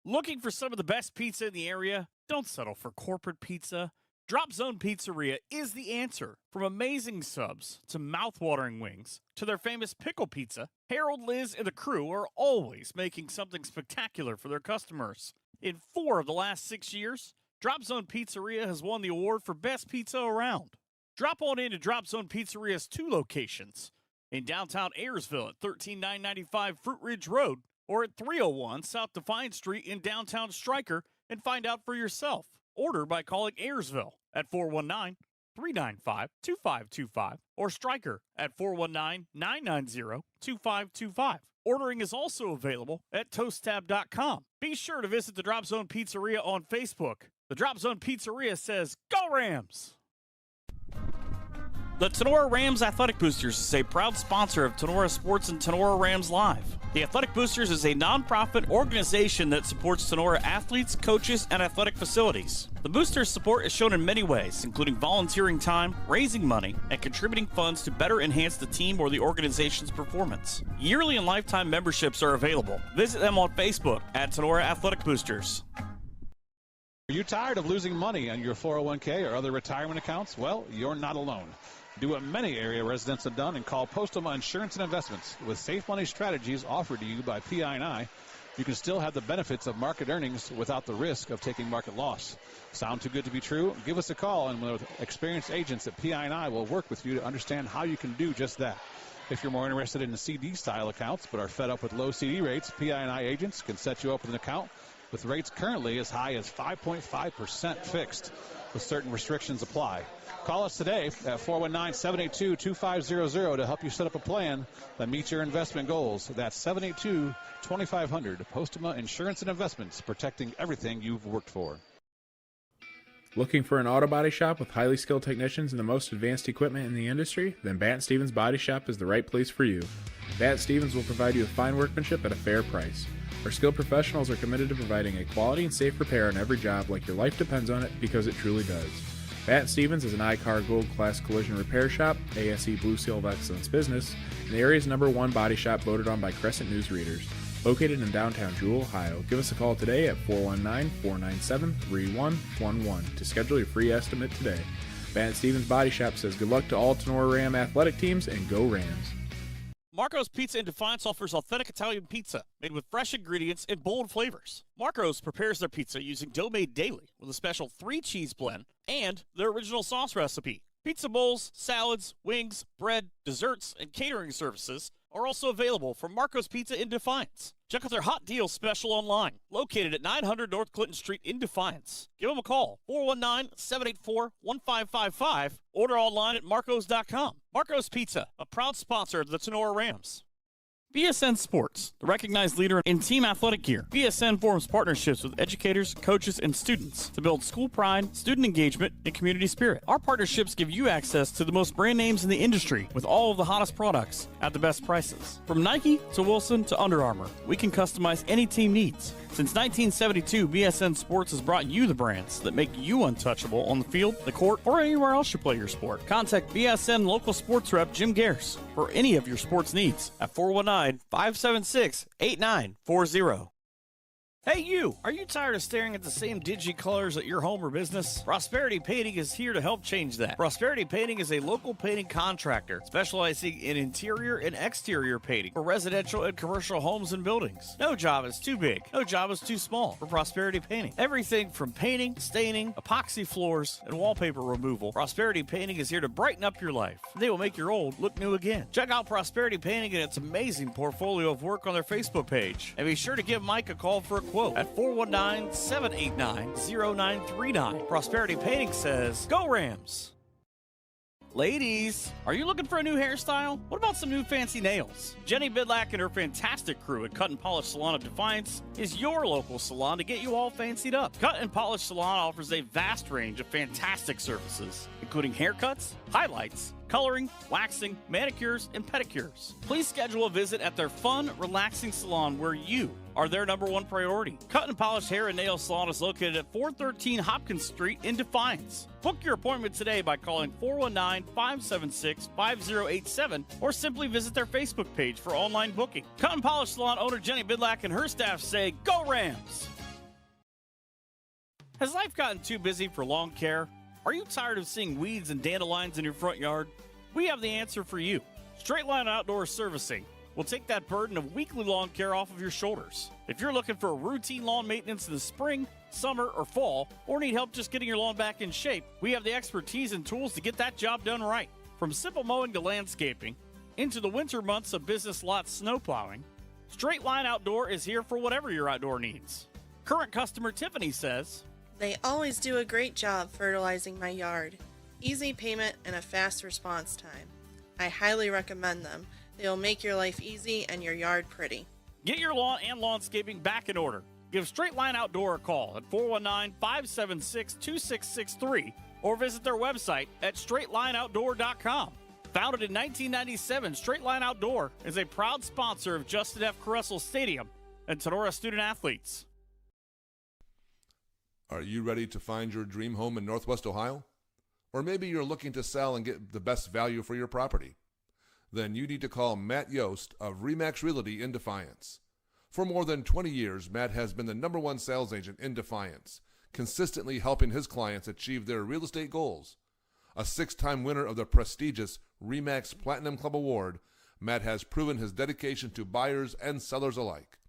Looking for some of the best pizza in the area? Don't settle for corporate pizza. Drop Zone Pizzeria is the answer. From amazing subs to mouth-watering wings to their famous pickle pizza, Harold, Liz, and the crew are always making something spectacular for their customers. In 4 of the last 6 years, Drop Zone Pizzeria has won the award for best pizza around. Drop on in to Drop Zone Pizzeria's 2 locations, in downtown Ayersville at 13995 Fruit Ridge Road, or at 301 South Defiance Street in downtown Stryker, and find out for yourself. Order by calling Ayersville at 419-395-2525 or Stryker at 419-990-2525. Ordering is also available at toasttab.com. Be sure to visit the Drop Zone Pizzeria on Facebook. The Drop Zone Pizzeria says, "Go Rams!" The Tenora Rams Athletic Boosters is a proud sponsor of Tenora Sports and Tenora Rams Live. The Athletic Boosters is a nonprofit organization that supports Tenora athletes, coaches, and athletic facilities. The Boosters' support is shown in many ways, including volunteering time, raising money, and contributing funds to better enhance the team or the organization's performance. Yearly and lifetime memberships are available. Visit them on Facebook at Tenora Athletic Boosters. Are you tired of losing money on your 401k or other retirement accounts? Well, you're not alone. Do what many area residents have done and call Postgame Insurance and Investments. With safe money strategies offered to you by PI&I, you can still have the benefits of market earnings without the risk of taking market loss. Sound too good to be true? Give us a call, and with experienced agents at PI&I will work with you to understand how you can do just that. If you're more interested in the CD-style accounts but are fed up with low CD rates, PI&I agents can set you up with an account with rates currently as high as 5.5% fixed, with certain restrictions apply. Call us today at 419-782-2500 to help you set up a plan that meets your investment goals. That's 782-2500. Postgame Insurance and Investments, protecting everything you've worked for. Looking for an auto body shop with highly skilled technicians and the most advanced equipment in the industry? Then Bat Stevens Body Shop is the right place for you. Bat Stevens will provide you with fine workmanship at a fair price. Our skilled professionals are committed to providing a quality and safe repair on every job like your life depends on it, because it truly does. Bat Stevens is an I-CAR Gold Class Collision Repair Shop, ASE Blue Seal of Excellence Business, and the area's #1 body shop voted on by Crescent News readers. Located in downtown Jewell, Ohio. Give us a call today at 419-497-3111 to schedule your free estimate today. Bat Stevens Body Shop says good luck to all Tenora Ram athletic teams, and go Rams. Marco's Pizza in Defiance offers authentic Italian pizza made with fresh ingredients and bold flavors. Marco's prepares their pizza using dough made daily with a special 3-cheese blend and their original sauce recipe. Pizza bowls, salads, wings, bread, desserts, and catering services are also available from Marco's Pizza in Defiance. Check out their hot deal special online, located at 900 North Clinton Street in Defiance. Give them a call, 419-784-1555. Order online at marcos.com. Marco's Pizza, a proud sponsor of the Tenora Rams. BSN Sports, the recognized leader in team athletic gear. BSN forms partnerships with educators, coaches, and students to build school pride, student engagement, and community spirit. Our partnerships give you access to the most brand names in the industry with all of the hottest products at the best prices. From Nike to Wilson to Under Armour, we can customize any team needs. Since 1972, BSN Sports has brought you the brands that make you untouchable on the field, the court, or anywhere else you play your sport. Contact BSN local sports rep Jim Garris for any of your sports needs at 419-576-8940. Hey you, are you tired of staring at the same dingy colors at your home or business? Prosperity Painting is here to help change that. Prosperity Painting is a local painting contractor specializing in interior and exterior painting for residential and commercial homes and buildings. No job is too big, no job is too small for Prosperity Painting. Everything from painting, staining, epoxy floors, and wallpaper removal, Prosperity Painting is here to brighten up your life. They will make your old look new again. Check out Prosperity Painting and its amazing portfolio of work on their Facebook page. And be sure to give Mike a call for a quote at 419-789-0939. Prosperity Painting says, go Rams! Ladies, are you looking for a new hairstyle? What about some new fancy nails? Jenny Bidlack and her fantastic crew at Cut and Polish Salon of Defiance is your local salon to get you all fancied up. Cut and Polish Salon offers a vast range of fantastic services, including haircuts, highlights, coloring, waxing, manicures, and pedicures. Please schedule a visit at their fun, relaxing salon where you are their #1 priority. Cut and Polish Hair and Nail Salon is located at 413 Hopkins Street in Defiance. Book your appointment today by calling 419-576-5087 or simply visit their Facebook page for online booking. Cut and Polish Salon owner Jenny Bidlack and her staff say, go Rams! Has life gotten too busy for lawn care? Are you tired of seeing weeds and dandelions in your front yard? We have the answer for you. Straight Line Outdoor Servicing will take that burden of weekly lawn care off of your shoulders. If you're looking for routine lawn maintenance in the spring, summer, or fall, or need help just getting your lawn back in shape, we have the expertise and tools to get that job done right. From simple mowing to landscaping, into the winter months of business lot snow plowing, Straight Line Outdoor is here for whatever your outdoor needs. Current customer Tiffany says, "They always do a great job fertilizing my yard. Easy payment and a fast response time. I highly recommend them. They'll make your life easy and your yard pretty." Get your lawn and lawnscaping back in order. Give Straight Line Outdoor a call at 419-576-2663 or visit their website at straightlineoutdoor.com. Founded in 1997, Straight Line Outdoor is a proud sponsor of Justin F. Caressel Stadium and Sonora student athletes. Are you ready to find your dream home in Northwest Ohio? Or maybe you're looking to sell and get the best value for your property? Then you need to call Matt Yost of RE/MAX Realty in Defiance. For more than 20 years, Matt has been the #1 sales agent in Defiance, consistently helping his clients achieve their real estate goals. A 6-time winner of the prestigious RE/MAX Platinum Club Award, Matt has proven his dedication to buyers and sellers alike.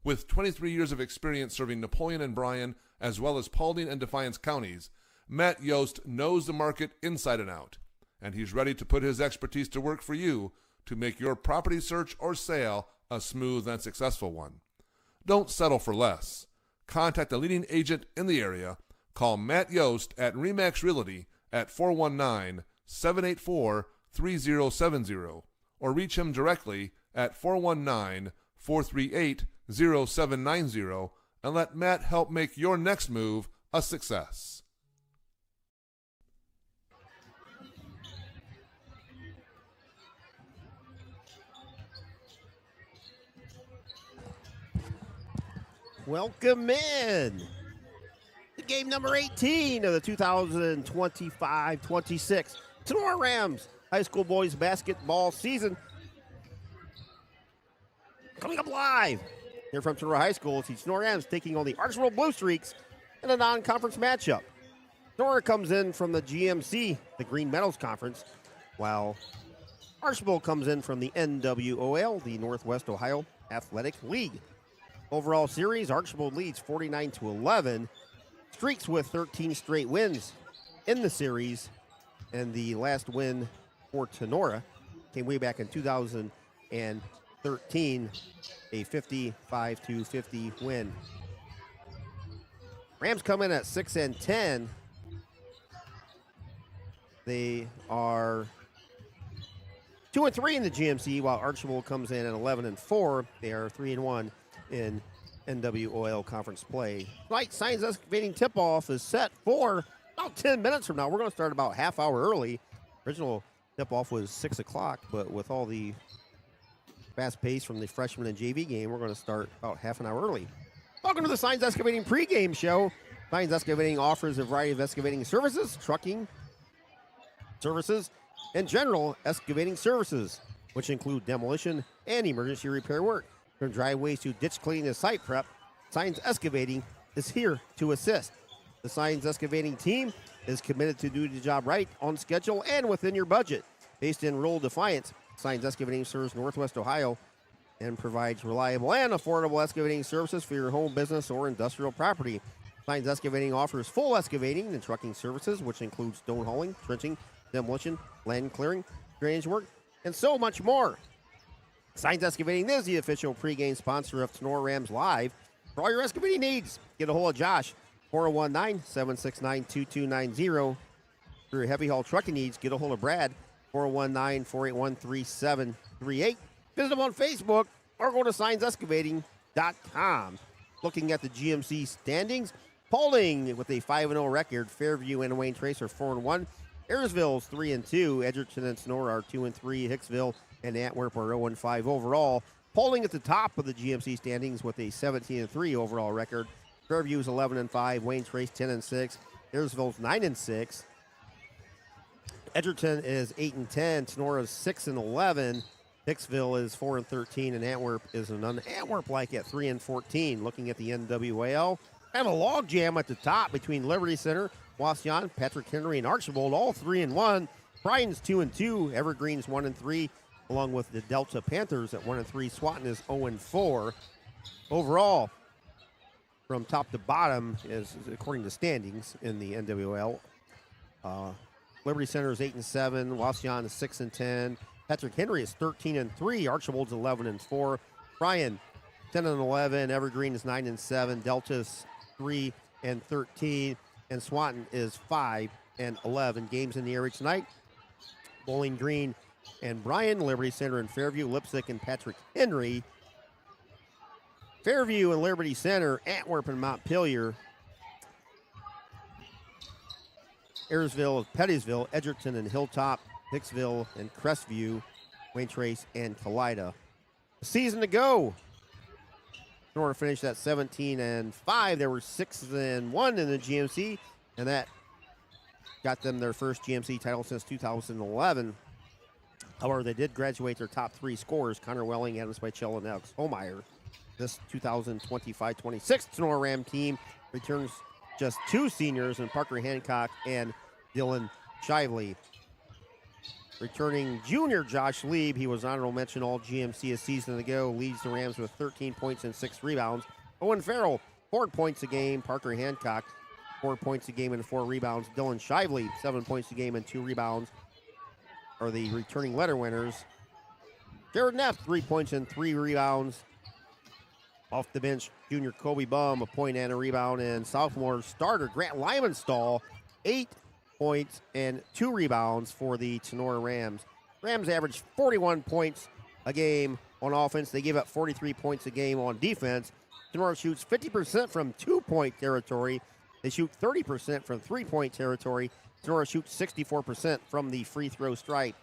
With 23 years of experience serving Napoleon and Bryan, as well as Paulding and Defiance counties, Matt Yost knows the market inside and out, and he's ready to put his expertise to work for you to make your property search or sale a smooth and successful one. Don't settle for less. Contact a leading agent in the area. Call Matt Yost at RE/MAX Realty at 419-784-3070 or reach him directly at 419-438-0790 and let Matt help make your next move a success. Welcome in to game number 18 of the 2025-26 Sonora Rams high school boys basketball season. Coming up live here from Sonora High School, it's the Sonora Rams taking on the Archbold Blue Streaks in a non-conference matchup. Sonora comes in from the GMC, the Green Meadows Conference, while Archbold comes in from the NWOL, the Northwest Ohio Athletic League. Overall series, Archbold leads 49-11, streaks with 13 straight wins in the series, and the last win for Sonora came way back in 2013, a 55-50 win. Rams come in at 6-10. They are 2-3 in the GMC, while Archbold comes in at 11-4. They are 3-1 in NWOL conference play. Tonight, Signs Excavating tip-off is set for about 10 minutes from now. We're going to start about half hour early. Original tip-off was 6 o'clock, but with all the fast pace from the freshman and JV game, we're going to start about half an hour early. Welcome to the Signs Excavating pregame show. Signs Excavating offers a variety of excavating services, trucking services, and general excavating services, which include demolition and emergency repair work. From driveways to ditch cleaning to site prep, Signs Excavating is here to assist. The Signs Excavating team is committed to do the job right, on schedule, and within your budget. Based in rural Defiance, Signs Excavating serves Northwest Ohio and provides reliable and affordable excavating services for your home, business, or industrial property. Signs Excavating offers full excavating and trucking services, which includes stone hauling, trenching, demolition, land clearing, drainage work, and so much more. Signs Excavating is the official pregame sponsor of Sonora Rams Live. For all your excavating needs, get a hold of Josh, 419-769-2290. For your heavy haul trucking needs, get a hold of Brad, 419-481-3738. Visit them on Facebook or go to signsexcavating.com. Looking at the GMC standings, Paulding with a 5-0 record. Fairview and Wayne Trace are 4-1. Ayersville's 3-2. Edgerton and Sonora are 2-3. Hicksville and Antwerp are 0-5 overall. Paulding at the top of the GMC standings with a 17-3 overall record. Fairview's 11-5. Wayne Trace 10-6. Ayersville's 9-6. Edgerton is 8-10. Sonora's 6-11. Hicksville is 4-13, and Antwerp is an Antwerp like at 3-14. Looking at the NWAL, Kind of a log jam at the top between Liberty Center, Wasion, Patrick Henry, and Archbold, all 3-1. Bryan's 2-2, Evergreen's 1-3, along with the Delta Panthers at 1-3. Swanton is 0-4. Overall, from top to bottom, is according to standings in the NWL. Liberty Center is 8-7, Wasion is 6-10, Patrick Henry is 13-3, Archbold's 11-4, Bryan 10-11, Evergreen is 9-7, Delta's 3-13, and Swanton is 5-11. Games in the area tonight: Bowling Green and Bryan, Liberty Center and Fairview, Lipsick and Patrick Henry, Fairview and Liberty Center, Antwerp and Montpelier, Ayersville, Pettisville, Edgerton and Hilltop, Hicksville and Crestview, Wayne Trace and Kalida. A season to go. Sonora finished at 17-5. They were 6-1 in the GMC, and that got them their first GMC title since 2011. However, they did graduate their top three scorers: Connor Welling, Adams Bichel, and Alex Holmeyer. This 2025-26 Sonora Ram team returns just two seniors in Parker Hancock and Dylan Shively. Returning junior Josh Lieb, he was honorable mention all GMC a season ago, leads the Rams with 13 points and 6 rebounds. Owen Farrell, 4 points a game. Parker Hancock, 4 points a game and 4 rebounds. Dylan Shively, 7 points a game and 2 rebounds, are the returning letter winners. Jared Neff, 3 points and 3 rebounds. Off the bench, junior Kobe Bum, a point and a rebound, and sophomore starter Grant Lymanstall, 8 points and 2 rebounds for the Sonora Rams. Rams average 41 points a game on offense. They give up 43 points a game on defense. Sonora shoots 50% from 2-point territory. They shoot 30% from 3-point territory. Sonora shoots 64% from the free throw stripe.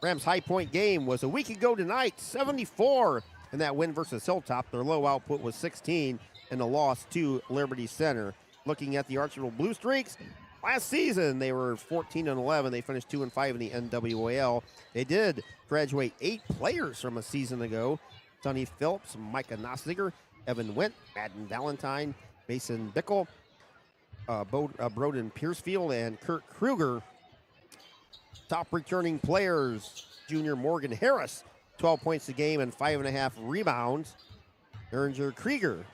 Rams' high point game was a week ago tonight, 74 in that win versus Hilltop. Their low output was 16 in the loss to Liberty Center. Looking at the Archbold Blue Streaks, last season they were 14-11. They finished 2-5 in the NWAL. They did graduate 8 players from a season ago: Sonny Phillips, Micah Nostiger, Evan Went, Madden Valentine, Mason Bickle, Broden Piercefield, and Kurt Kruger. Top returning players: junior Morgan Harris, 12 points a game and 5.5 rebounds. Erringer Krieger,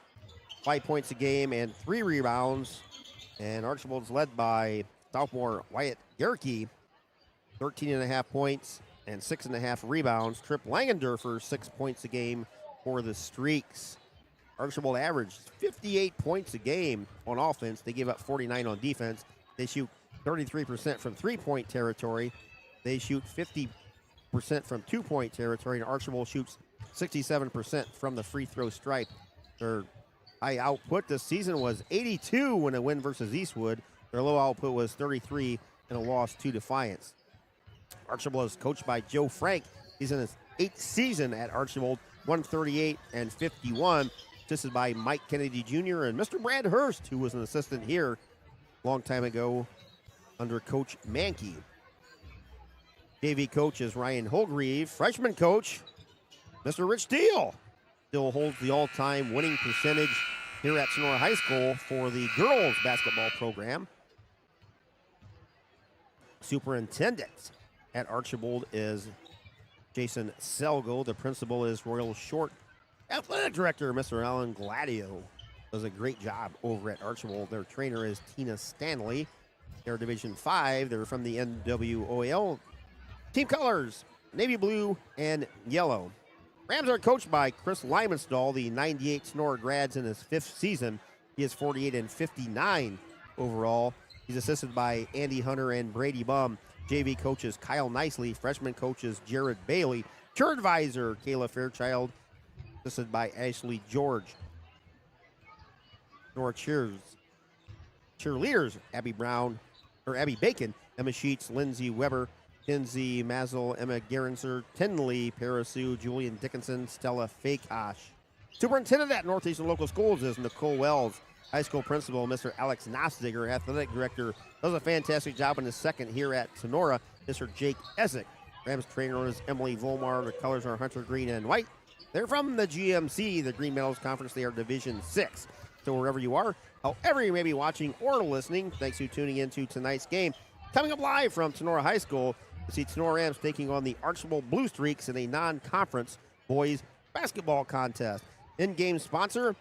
5 points a game and 3 rebounds. And Archbold's led by sophomore Wyatt Gerke, 13.5 points and 6.5 rebounds. Trip Langendorfer, 6 points a game for the Streaks. Archbold averaged 58 points a game on offense. They give up 49 on defense. They shoot 33% from 3-point territory. They shoot 50% from 2-point territory, and Archbold shoots 67% from the free throw stripe. Their high output this season was 82 in a win versus Eastwood. Their low output was 33 in a loss to Defiance. Archbold is coached by Joe Frank. He's in his 8th season at Archbold, 138-51. Assisted by Mike Kennedy Jr. and Mr. Brad Hurst, who was an assistant here a long time ago under Coach Mankey. JV coach is Ryan Holgreave. Freshman coach, Mr. Rich Steele, still holds the all-time winning percentage here at Sonora High School for the girls basketball program. Superintendent at Archbold is Jason Selgo. The principal is Royal Short. Athletic director, Mr. Alan Gladio, does a great job over at Archbold. Their trainer is Tina Stanley. They're Division 5. They're from the NWOL. Team colors, navy blue and yellow. Rams are coached by Chris Lymanstall, the 98 Sonora grads in his 5th season. He is 48-59 overall. He's assisted by Andy Hunter and Brady Bum. JV coaches Kyle Nicely. Freshman coaches Jared Bailey. Cheer advisor Kayla Fairchild, assisted by Ashley George. Sonora cheerleaders Abby Bacon, Emma Sheets, Lindsay Weber, Kinsey Mazel, Emma Gerenser, Tinley Parasu, Julian Dickinson, Stella Fakeosh. Superintendent at Northeastern Local Schools is Nicole Wells. High school principal, Mr. Alex Nostiger. Athletic director does a fantastic job in his second here at Sonora, Mr. Jake Essick. Rams trainer is Emily Volmar. The colors are hunter green and white. They're from the GMC, the Green Meadows Conference. They are Division 6. So wherever you are, however you may be watching or listening, thanks for tuning in to tonight's game. Coming up live from Tenora High School, you see Tenora Rams taking on the Archbold Blue Streaks in a non-conference boys basketball contest. In-game sponsor,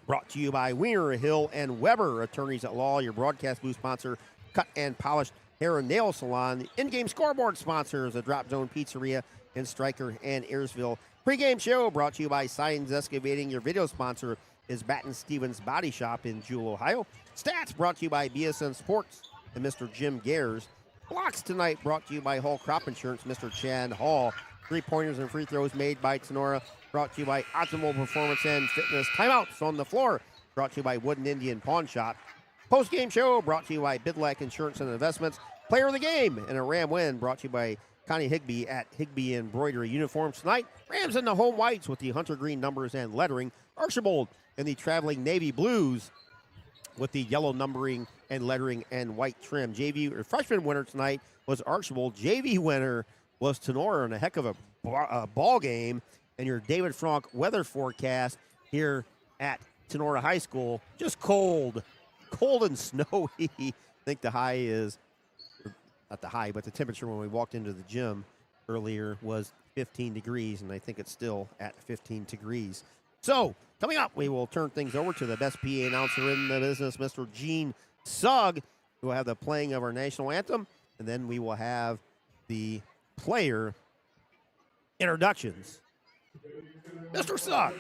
brought to you by Wiener, Hill, and Weber, attorneys at law. Your broadcast booth sponsor, Cut and Polished Hair and Nail Salon. The in-game scoreboard sponsors, the Drop Zone Pizzeria in Stryker and Ayersville. Pre-game show brought to you by Signs Excavating. Your video sponsor is Batten Stevens Body Shop in Jewel, Ohio. Stats brought to you by BSN Sports and Mr. Jim Gares. Blocks tonight brought to you by Hall Crop Insurance, Mr. Chad Hall. Three-pointers and free throws made by Tenora, brought to you by Optimal Performance and Fitness. Timeouts on the floor, brought to you by Wooden Indian Pawn Shop. Post-game show brought to you by Bidlack Insurance and Investments. Player of the game and a Ram win brought to you by Connie Higbee at Higbee Embroidery Uniforms tonight. Rams in the home whites with the hunter green numbers and lettering. Archbold in the traveling navy blues with the yellow numbering and lettering and white trim. JV or freshman winner tonight was Archbold. JV winner was Tenora in a heck of a ball game. And your David Franck weather forecast here at Tenora High School, just cold and snowy. I think the high is, not the high, but the temperature when we walked into the gym earlier was 15 degrees, and I think it's still at 15 degrees. So, coming up, we will turn things over to the best PA announcer in the business, Mr. Gene Sugg, who will have the playing of our national anthem, and then we will have the player introductions. Mr. Sugg.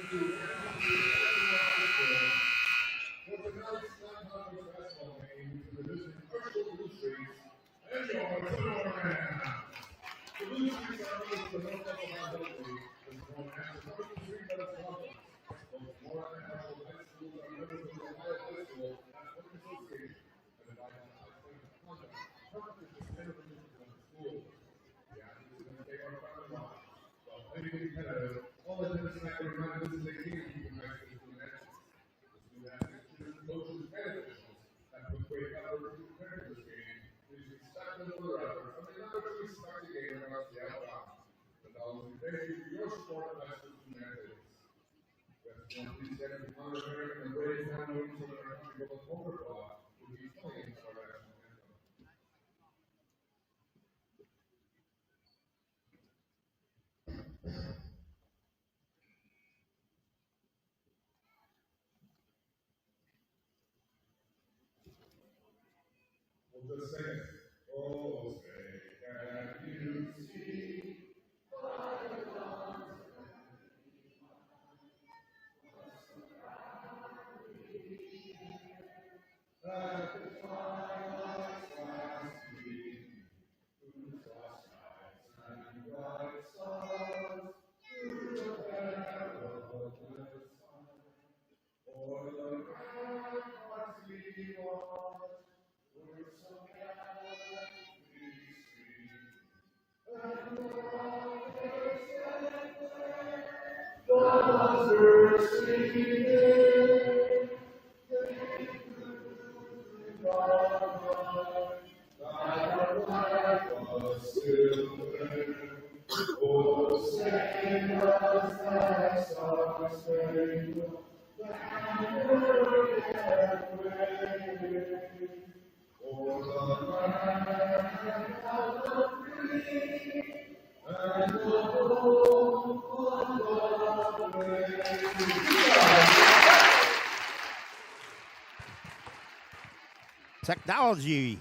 Technology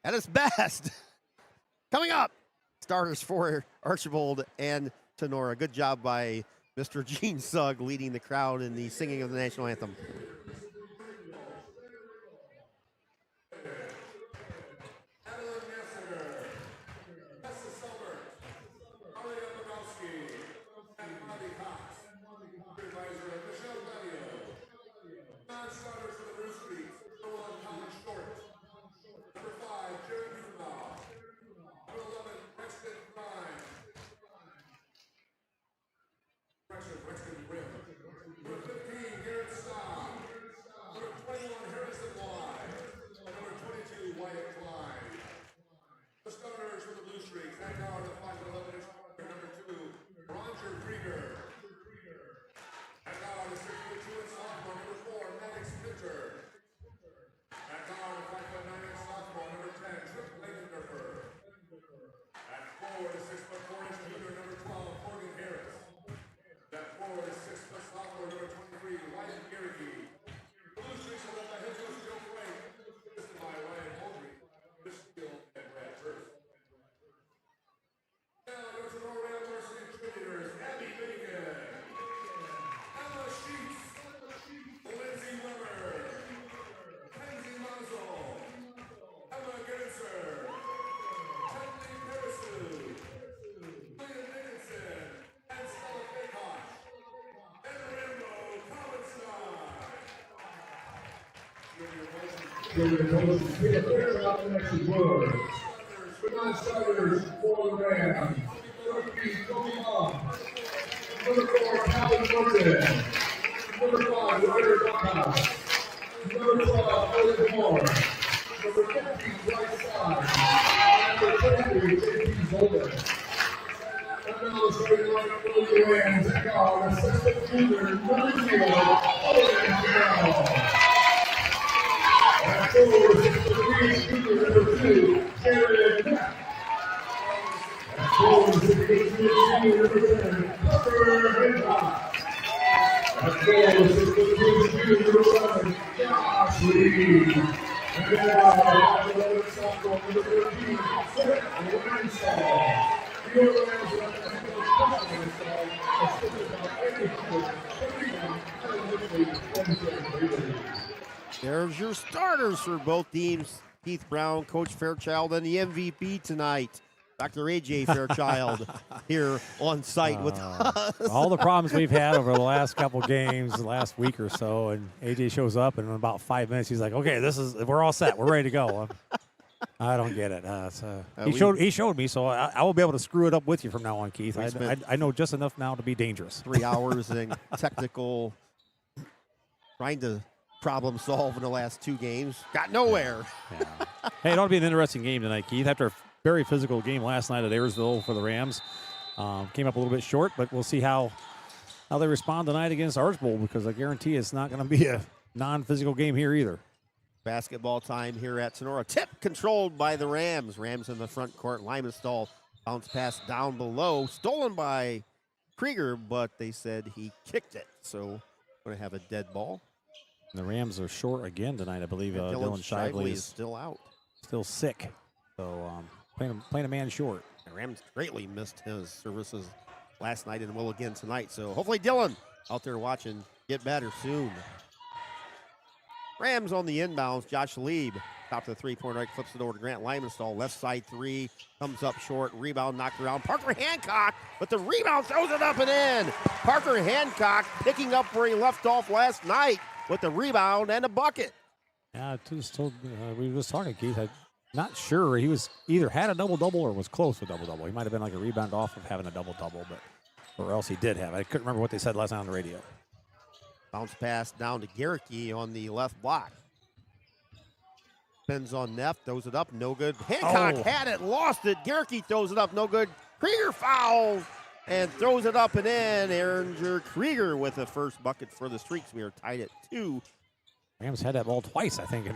at its best. Coming up, starters for Archbold and Tenora. Good job by Mr. Gene Sugg leading the crowd in the singing of the national anthem. Starters for the Rams. Number 4, Calvin Burton. Number 5, Ryder Buckhouse. Number 12, Elliot Moore. Number 50, right side. Number 20, JP Zolder. And now starting line for the Rams, our assistant junior, number 0, Owen Carroll. And forward, the junior, number 2, Jared Beck. And forward, the junior, number 10, Tucker Hancock. And forward, the junior, number 11, Josh Lee. And now, the sophomore, number 13, Philip Lansall. There's your starters for both teams. Keith Brown, Coach Fairchild, and the MVP tonight, Dr. A.J. Fairchild, here on site with us. All the problems we've had over the last couple games, the last week or so, and A.J. shows up, and in about 5 minutes, he's like, okay, we're all set. We're ready to go. I don't get it. He showed me, so I will be able to screw it up with you from now on, Keith. I know just enough now to be dangerous. 3 hours in technical, trying to problem solve in the last 2 games. Got nowhere. Yeah. Hey, it ought to be an interesting game tonight, Keith. After a very physical game last night at Ayersville for the Rams, came up a little bit short, but we'll see how they respond tonight against Archbold, because I guarantee it's not going to be a non-physical game here either. Basketball time here at Sonora. Tip controlled by the Rams. Rams in the front court. Limenstall bounce pass down below. Stolen by Krieger, but they said he kicked it. So going to have a dead ball. And the Rams are short again tonight, I believe. Dylan Shively is still out. Still sick. So playing a man short. The Rams greatly missed his services last night and will again tonight. So hopefully Dylan out there watching get better soon. Rams on the inbounds. Josh Lieb, top of the three-point arc, flips it over to Grant Limenstall. Left side 3, comes up short. Rebound knocked around. Parker Hancock, but the rebound throws it up and in. Parker Hancock picking up where he left off last night with the rebound and a bucket. Yeah, we were just talking, Keith. I'm not sure. He was either had a double-double or was close to a double-double. He might have been like a rebound off of having a double-double, or else he did have. I couldn't remember what they said last night on the radio. Bounce pass down to Garricky on the left block. Spins on Neff, throws it up, no good. Hancock had it, lost it. Garricky throws it up, no good. Krieger fouls and throws it up and in. Ehringer Krieger with the first bucket for the Streaks. We are tied at 2. Rams had that ball twice, I think.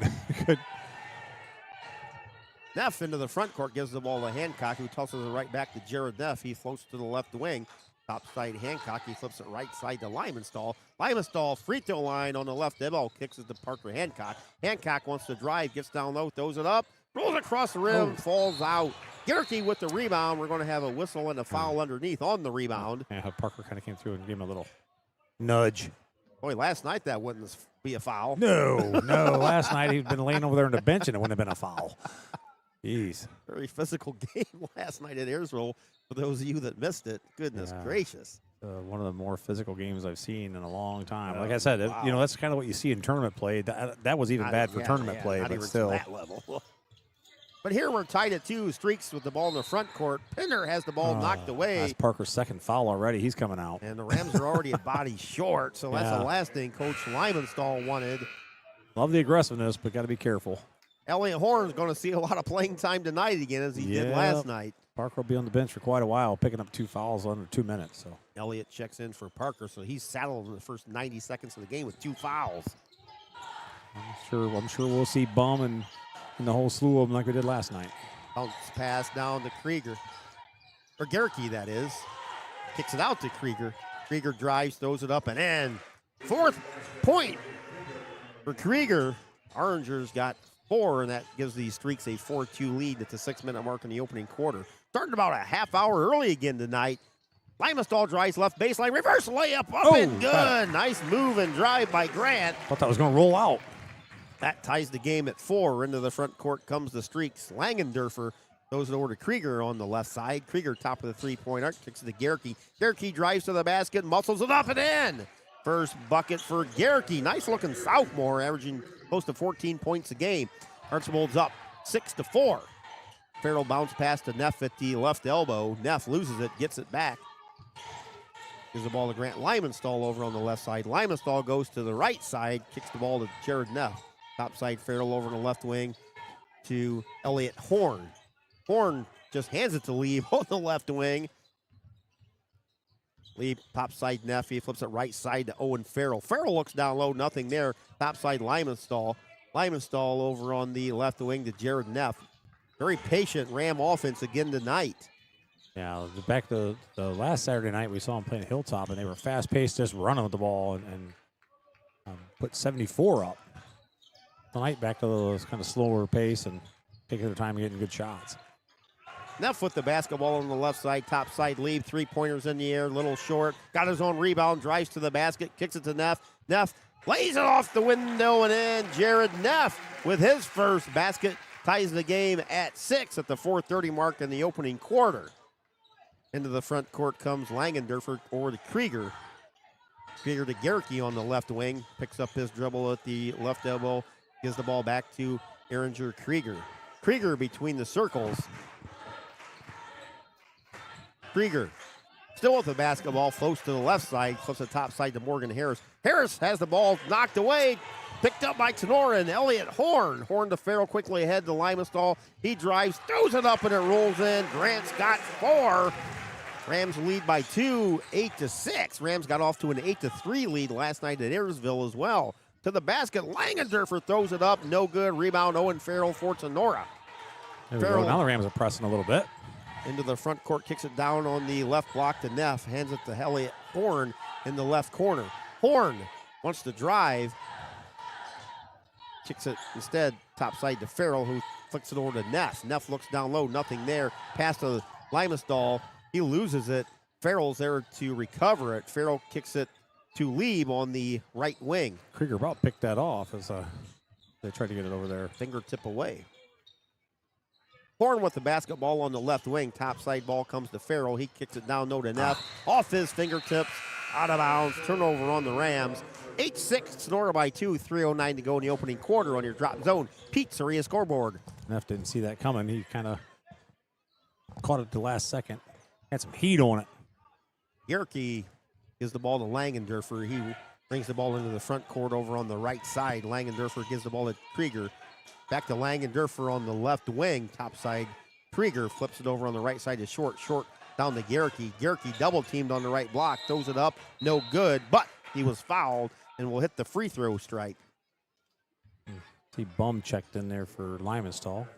Neff into the front court, gives the ball to Hancock, who tosses it right back to Jared Neff. He floats to the left wing. Top side Hancock, he flips it right side to Limenstall. Limenstall, free throw line on the left. The ball kicks it to Parker Hancock. Hancock wants to drive, gets down low, throws it up, rolls across the rim, falls out. Garricky with the rebound. We're going to have a whistle and a foul underneath on the rebound. Yeah, Parker kind of came through and gave him a little nudge. Boy, last night that wouldn't be a foul. No. Last night he'd been laying over there on the bench and it wouldn't have been a foul. Jeez. Very physical game last night at Ayersville. For those of you that missed it, goodness gracious. One of the more physical games I've seen in a long time. Like I said, that's kind of what you see in tournament play. That was even bad for tournament play, not but even still. To that level. But here we're tied at 2. Streaks with the ball in the front court. Pinder has the ball knocked away. That's Parker's second foul already. He's coming out. And the Rams are already a body short, so that's the last thing Coach Limenstall wanted. Love the aggressiveness, but got to be careful. Elliot Horn's going to see a lot of playing time tonight again, as he did last night. Parker will be on the bench for quite a while, picking up 2 fouls under 2 minutes. So Elliott checks in for Parker, so he's saddled in the first 90 seconds of the game with 2 fouls. I'm sure we'll see Bum and the whole slew of them like we did last night. Bounce pass down to Krieger. Or Garricky, that is. Kicks it out to Krieger. Krieger drives, throws it up and in. 4th point for Krieger. Oranger's got 4, and that gives the Streaks a 4-2 lead at the 6-minute mark in the opening quarter. Starting about a half hour early again tonight. Limenstall drives left baseline, reverse layup up and good. Nice move and drive by Grant. Thought that was going to roll out. That ties the game at 4. Into the front court comes the Streaks. Langendorfer throws it over to Krieger on the left side. Krieger top of the three-point arc, kicks it to Garricky. Garricky drives to the basket, muscles it up and in. First bucket for Garricky. Nice looking sophomore, averaging close to 14 points a game. Archbold's up 6-4. Farrell bounced past to Neff at the left elbow. Neff loses it, gets it back. Gives the ball to Grant Lymanstall over on the left side. Lymanstall goes to the right side, kicks the ball to Jared Neff. Top side, Farrell over on the left wing to Elliott Horn. Horn just hands it to Lieb on the left wing. Lieb, top side, Neff. He flips it right side to Owen Farrell. Farrell looks down low, nothing there. Top side, Lymanstall. Lymanstall over on the left wing to Jared Neff. Very patient Ram offense again tonight. Yeah, back to the last Saturday night, we saw them playing Hilltop, and they were fast-paced, just running with the ball and put 74 up. Tonight, back to the kind of slower pace and taking their time getting good shots. Neff with the basketball on the left side, top side lead, three-pointers in the air, little short. Got his own rebound, drives to the basket, kicks it to Neff. Neff lays it off the window and in. Jared Neff with his first basket ties the game at 6 at the 4:30 mark in the opening quarter. Into the front court comes Langendorfer over to Krieger. Krieger to Gerke on the left wing. Picks up his dribble at the left elbow. Gives the ball back to Ehringer Krieger. Krieger between the circles. Krieger still with the basketball. Floats to the left side. Flips the top side to Morgan Harris. Harris has the ball knocked away. Picked up by Tenora and Elliott Horn. Horn to Farrell, quickly ahead to Lymanstall. He drives, throws it up, and it rolls in. Grant's got 4. Rams lead by 2, 8-6. Rams got off to an 8-3 lead last night at Ayersville as well. To the basket, Langendorfer throws it up, no good. Rebound, Owen Farrell for Tenora. Farrell, now the Rams are pressing a little bit. Into the front court, kicks it down on the left block to Neff. Hands it to Elliott Horn in the left corner. Horn wants to drive. Kicks it instead top side to Farrell, who flicks it over to Neff. Neff looks down low, nothing there. Pass to Lymanstall. He loses it. Farrell's there to recover it. Farrell kicks it to Lieb on the right wing. Krieger about picked that off as they tried to get it over there. Fingertip away. Horn with the basketball on the left wing. Top side ball comes to Farrell. He kicks it down low to Neff. Off his fingertips. Out of bounds. Turnover on the Rams. 8-6. Sonora by 2. 3:09 to go in the opening quarter on your Drop Zone Pizzeria scoreboard. Neff didn't see that coming. He kind of caught it at the last second. Had some heat on it. Gerke gives the ball to Langendorfer. He brings the ball into the front court over on the right side. Langendorfer gives the ball to Krieger. Back to Langendorfer on the left wing. Top side, Krieger flips it over on the right side to Short. Short down to Gerke. Gerke double teamed on the right block. Throws it up. No good, but he was fouled and will hit the free throw strike. See Bum checked in there for Lymanstall.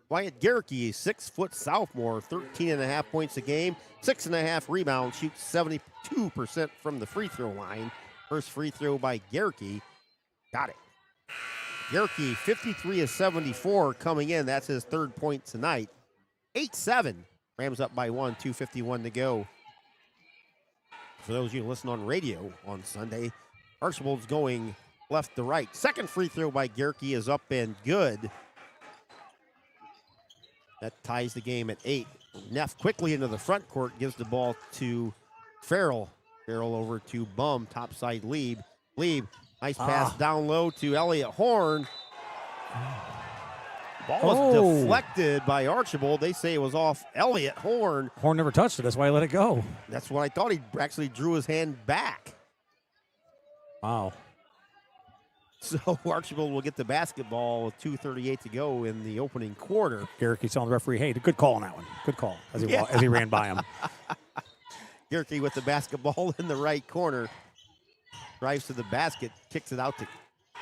Wyatt Gerke, 6-foot sophomore, 13.5 points a game, 6.5 rebounds, shoots 72% from the free throw line. First free throw by Gerke. Got it. Gerke, 53 of 74 coming in. That's his third point tonight. 8-7. Rams up by 1, 2:51 to go. For those of you who listen on radio on Sunday, Archbold's going left to right. Second free throw by Gerke is up and good. That ties the game at 8. Neff quickly into the front court, gives the ball to Farrell. Farrell over to Bum, topside Lieb. Lieb, nice pass down low to Elliott Horn. Ball was deflected by Archbold. They say it was off Elliott Horn. Horn never touched it. That's why he let it go. That's what I thought. He actually drew his hand back. Wow. So Archbold will get the basketball with 2:38 to go in the opening quarter. Gerke telling the referee, hey, good call on that one. Good call as he ran by him. Gerke with the basketball in the right corner. Drives to the basket, kicks it out to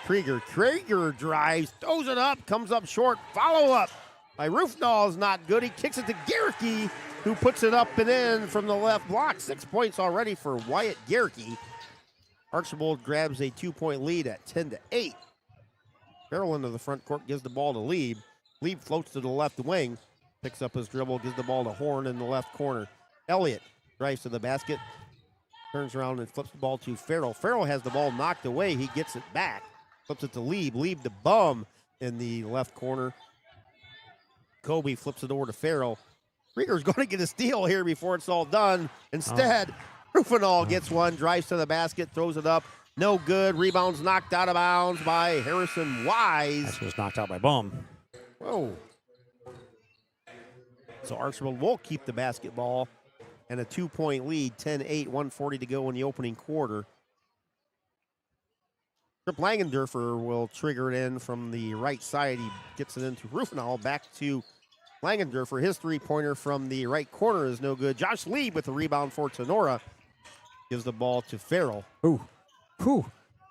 Krieger. Krieger drives, throws it up, comes up short. Follow up by Roofdahl is not good. He kicks it to Gerke, who puts it up and in from the left block. 6 points already for Wyatt Gerke. Archbold grabs a 2-point lead at 10-8. Farrell into the front court, gives the ball to Lieb. Lieb floats to the left wing, picks up his dribble, gives the ball to Horn in the left corner. Elliott drives to the basket, turns around and flips the ball to Farrell. Farrell has the ball knocked away. He gets it back, flips it to Lieb. Lieb to Bum in the left corner. Kobe flips it over to Farrell. Krieger's going to get a steal here before it's all done. Instead, Rufinall gets one, drives to the basket, throws it up. No good. Rebounds knocked out of bounds by Harrison Wise. That was knocked out by Bum. Whoa. So Archbold will keep the basketball and a 2-point lead, 10-8, 1:40 to go in the opening quarter. Trip Langendorfer will trigger it in from the right side. He gets it into Rufinall. Back to Langendorfer. His three-pointer from the right corner is no good. Josh Lieb with the rebound for Tenora. Gives the ball to Farrell. Ooh. Whew.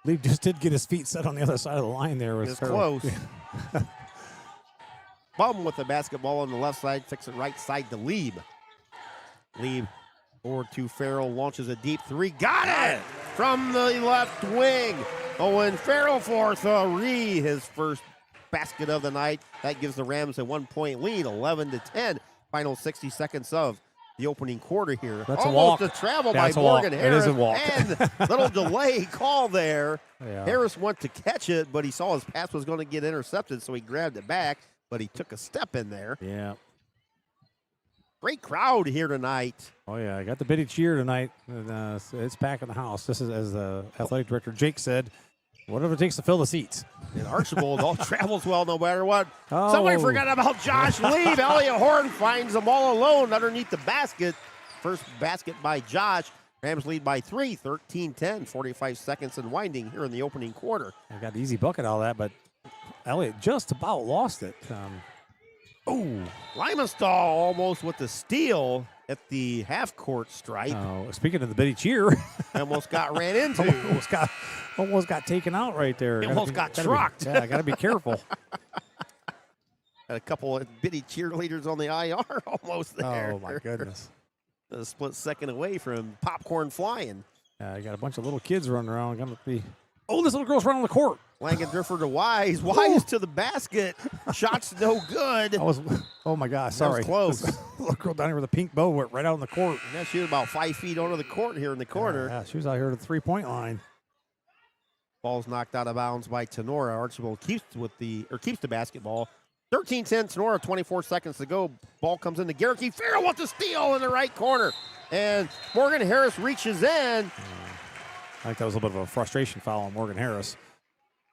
Lieb just did get his feet set on the other side of the line there. It's close. Bum with the basketball on the left side. Takes it right side to Lieb. Lieb forward to Farrell. Launches a deep three. Got it! From the left wing. Owen Farrell for three. His first basket of the night. That gives the Rams a 1-point lead, 11-10. Final 60 seconds of the opening quarter here. That's almost a walk. a travel That's by a walk. Morgan It Harris. is a walk. And little delay call there. Yeah. Harris went to catch it, but he saw his pass was going to get intercepted, so he grabbed it back, but he took a step in there. Yeah. Great crowd here tonight. Oh, yeah. I got the Biddy cheer tonight. And, it's packing the house. This is, as the athletic director Jake said, whatever it takes to fill the seats. And Archbold all travels well no matter what. Oh. Somebody forgot about Josh Lieb. Elliott Horn finds them all alone underneath the basket. First basket by Josh. Rams lead by 3, 13-10, 45 seconds and winding here in the opening quarter. I got the easy bucket out of that, but Elliott just about lost it. Limenstall almost with the steal at the half-court stripe. Speaking of the Biddy cheer, Almost got ran into. almost got taken out right there. Almost got trucked. Yeah, I got to be careful. Had a couple of bitty cheerleaders on the IR almost there. Oh, my goodness. A split second away from popcorn flying. I got a bunch of little kids running around. Gonna be. Oh, this little girl's running on the court. Langendorfer to Wise. Wise to the basket. Shots no good. Oh my gosh, sorry. That was close. This little girl down here with a pink bow went right out in the court. Yeah, she was about 5 feet onto the court here in the corner. Yeah, she was out here at the 3-point line. Ball's knocked out of bounds by Tenora. Archbold keeps the basketball. 13-10, Tenora, 24 seconds to go. Ball comes into Garricky. Farrell with the steal in the right corner. And Morgan Harris reaches in. I think that was a little bit of a frustration foul on Morgan Harris.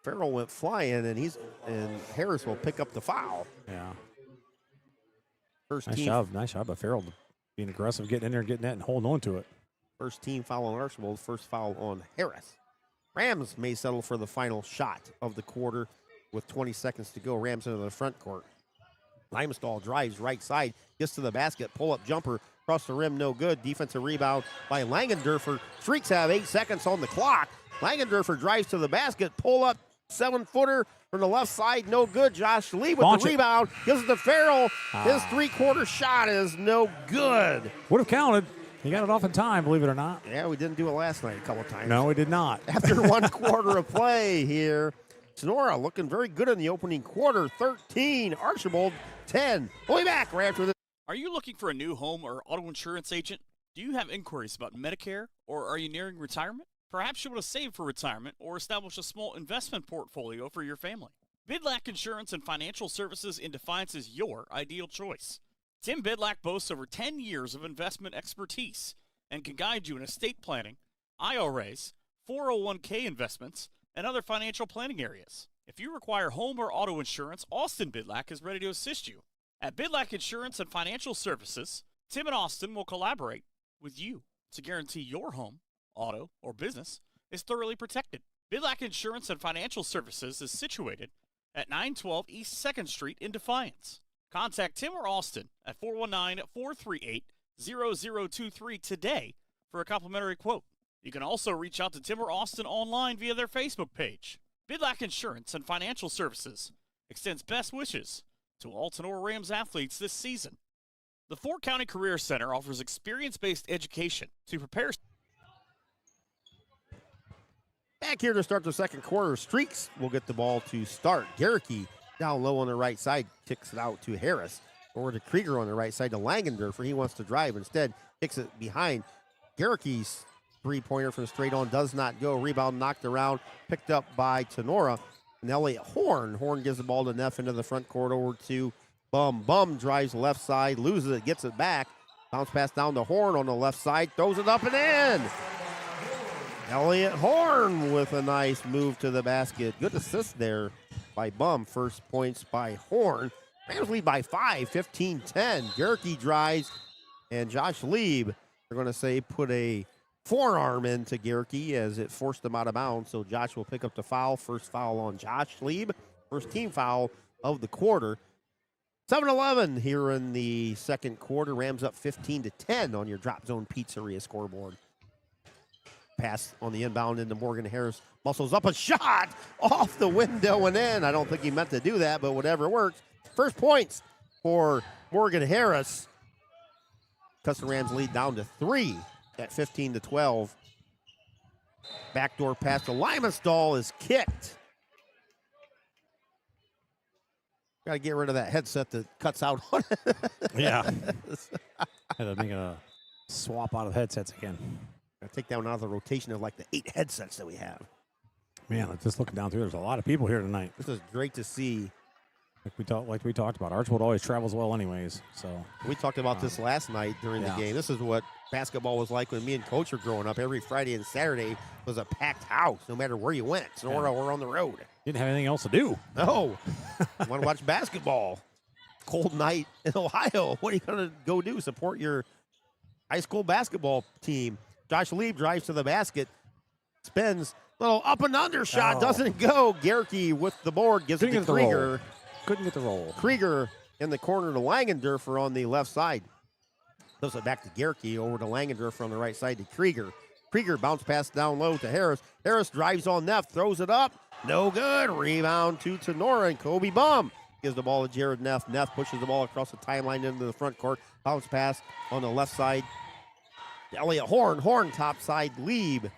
Farrell went flying, and Harris will pick up the foul. Yeah. First Nice job by Farrell being aggressive, getting in there, getting that, and holding on to it. First team foul on Archbold, first foul on Harris. Rams may settle for the final shot of the quarter with 20 seconds to go. Rams into the front court. Limenstall drives right side, gets to the basket, pull-up jumper, across the rim, no good. Defensive rebound by Langendorfer. Freaks have 8 seconds on the clock. Langendorfer drives to the basket, pull-up, 7-footer from the left side, no good. Josh Lee with the rebound, gives it to Farrell. His three-quarter shot is no good. Would have counted. He got it off in time, believe it or not. Yeah, we didn't do it last night a couple times. No, we did not. After 1 quarter of play here, Sonora looking very good in the opening quarter. 13, Archbold 10. We'll be back right after this. Are you looking for a new home or auto insurance agent? Do you have inquiries about Medicare, or are you nearing retirement? Perhaps you want to save for retirement or establish a small investment portfolio for your family. Bidlack Insurance and Financial Services in Defiance is your ideal choice. Tim Bidlack boasts over 10 years of investment expertise and can guide you in estate planning, IRAs, 401k investments, and other financial planning areas. If you require home or auto insurance, Austin Bidlack is ready to assist you. At Bidlack Insurance and Financial Services, Tim and Austin will collaborate with you to guarantee your home, auto, or business is thoroughly protected. Bidlack Insurance and Financial Services is situated at 912 East 2nd Street in Defiance. Contact Tim or Austin at 419-438-0023 today for a complimentary quote. You can also reach out to Tim or Austin online via their Facebook page. Bidlack Insurance and Financial Services extends best wishes to all Tenora Rams athletes this season. The Fort County Career Center offers experience-based education to prepare. Back here to start the second quarter, Streaks will get the ball to start. Garricky down low on the right side, kicks it out to Harris. Over to Krieger on the right side to Langendorfer. He wants to drive. Instead, kicks it behind. Garricky's three-pointer from straight on does not go. Rebound knocked around, picked up by Tenora. And Elliott Horn. Horn gives the ball to Neff into the front court over to Bum. Bum drives left side, loses it, gets it back. Bounce pass down to Horn on the left side. Throws it up and in. Elliott Horn with a nice move to the basket. Good assist there by Bum. First points by Horn. Rams lead by 5, 15-10. Gerke drives, and Josh Lieb, they're going to say, put a forearm into Gerke as it forced him out of bounds. So Josh will pick up the foul. First foul on Josh Lieb. First team foul of the quarter. 7-11 here in the second quarter. Rams up 15-10 on your Drop Zone Pizzeria scoreboard. Pass on the inbound into Morgan Harris. Muscles up a shot off the window and in. I don't think he meant to do that, but whatever works. First points for Morgan Harris. Cuts the Rams lead down to 3 at 15-12. Backdoor pass to Limenstall is kicked. Got to get rid of that headset that cuts out on it. Yeah. Had to make a swap out of headsets again. Gotta take down out of the rotation of like the 8 headsets that we have. Man, just looking down through, there's a lot of people here tonight. This is great to see. Like we talked about, Archbold always travels well anyways. So we talked about this last night during the game. This is what basketball was like when me and Coach were growing up. Every Friday and Saturday was a packed house, no matter where you went, Sonora or on the road. Didn't have anything else to do. No. Want to watch basketball. Cold night in Ohio. What are you going to go do? Support your high school basketball team. Josh Lieb drives to the basket, spins, little up and under shot, doesn't go. Gerke with the board, gives it to Krieger. Couldn't get the roll. Krieger in the corner to Langendorfer on the left side. Throws it back to Gerke, over to Langendorfer on the right side to Krieger. Krieger bounce pass down low to Harris. Harris drives on Neff, throws it up. No good. Rebound to Tenora, and Kobe Bum gives the ball to Jared Neff. Neff pushes the ball across the timeline into the front court. Bounce pass on the left side. Elliott Horn. Horn top side. Lieb